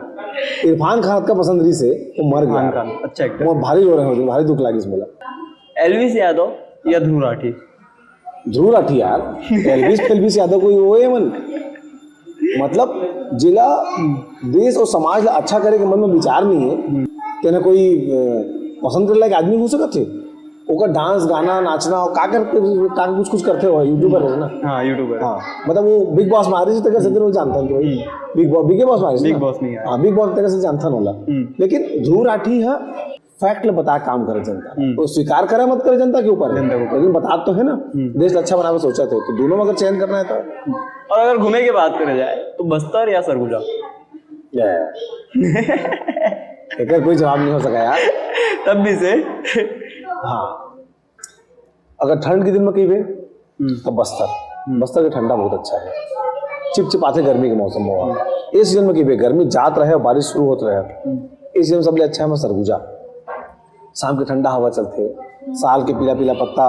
इरफान खान का पसंद रही से वो मर गया, अच्छा एक्टर, वो भारी रो रहे हो, भारी दुख लगी इस बोला। एल्विस यादव या ध्रुव राठी? ध्रुव राठी यार, एल्विस यादव कोई वो है मन, मतलब जिला देश और समाज ला अच्छा करे के मन में विचार नहीं है, तेना कोई पसंद करे लायक आदमी हो सकते, ओकर डांस गाना नाचना और का कुछ करते हो, यूट्यूबर है ना। हाँ यूट्यूबर, हाँ मतलब वो बिग बॉस में आ रही थी से जानता हूँ, बिग बॉस में आ रही, बिग बॉस नहीं, हाँ बिग बॉस तरह से जानता होला। लेकिन ध्रुव राठी है फैक्ट बता काम करे जनता, तो स्वीकार करे मत करे जनता के ऊपर, लेकिन बता तो है ना, देश अच्छा बनावे सोचा थे, तो दोनों में अगर चयन करना है तो। और अगर घूमे की बात करे जाए तो बस्तर या सरगुजा? एक कोई जवाब नहीं हो सका यार, तब भी से। हाँ अगर ठंड के दिन में कही तो बस्तर का ठंडा बहुत अच्छा है, चिप आते गर्मी के मौसम में, इस सीजन में कही गर्मी जात रहे और बारिश शुरू होते रहे, इस सीजन सबसे अच्छा है मैं सरगुजा, शाम की ठंडा हवा चलते, साल के पीला पत्ता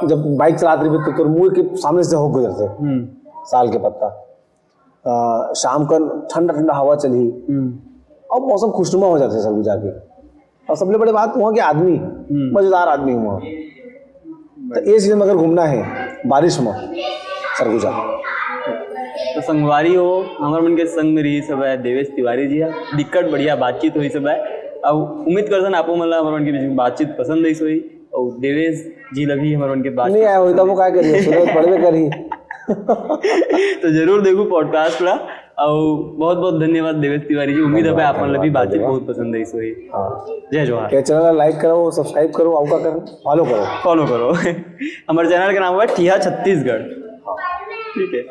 जब बाइक चलाते रहे तो मुंह के सामने से होक गुजरते, साल के पत्ता, शाम का ठंडा ठंडा हवा चली और मौसम खुशनुमा हो जाता है सरगुजा के। और सबसे बड़ी बात वहाँ के आदमी मजेदार आदमी हुआ। तो ये सीजन में अगर घूमना है बारिश में सरगुजा तो संगवारी हो हमारे मन के संग में रही सब है देवेश तिवारी जी है, दिक्कत बढ़िया बातचीत हुई सब है। अब उम्मीद करसन आपको मतलब हमारे मन के बीच में बातचीत पसंद आई सोई और देवेश जी लगी हमारे मन के बात नहीं आया हुई तो वो क्या करिए सूरत पढ़वे करी। तो जरूर देखो पॉडकास्ट ला और बहुत बहुत धन्यवाद देवेश तिवारी जी। उम्मीद है आप मतलब भी बातचीत बहुत पसंद आई सोई। जय जोहार। के चैनल लाइक करो, सब्सक्राइब करो, आउका करो, फॉलो करो हमारे चैनल का नाम हुआ ठिया छत्तीसगढ़। ठीक है।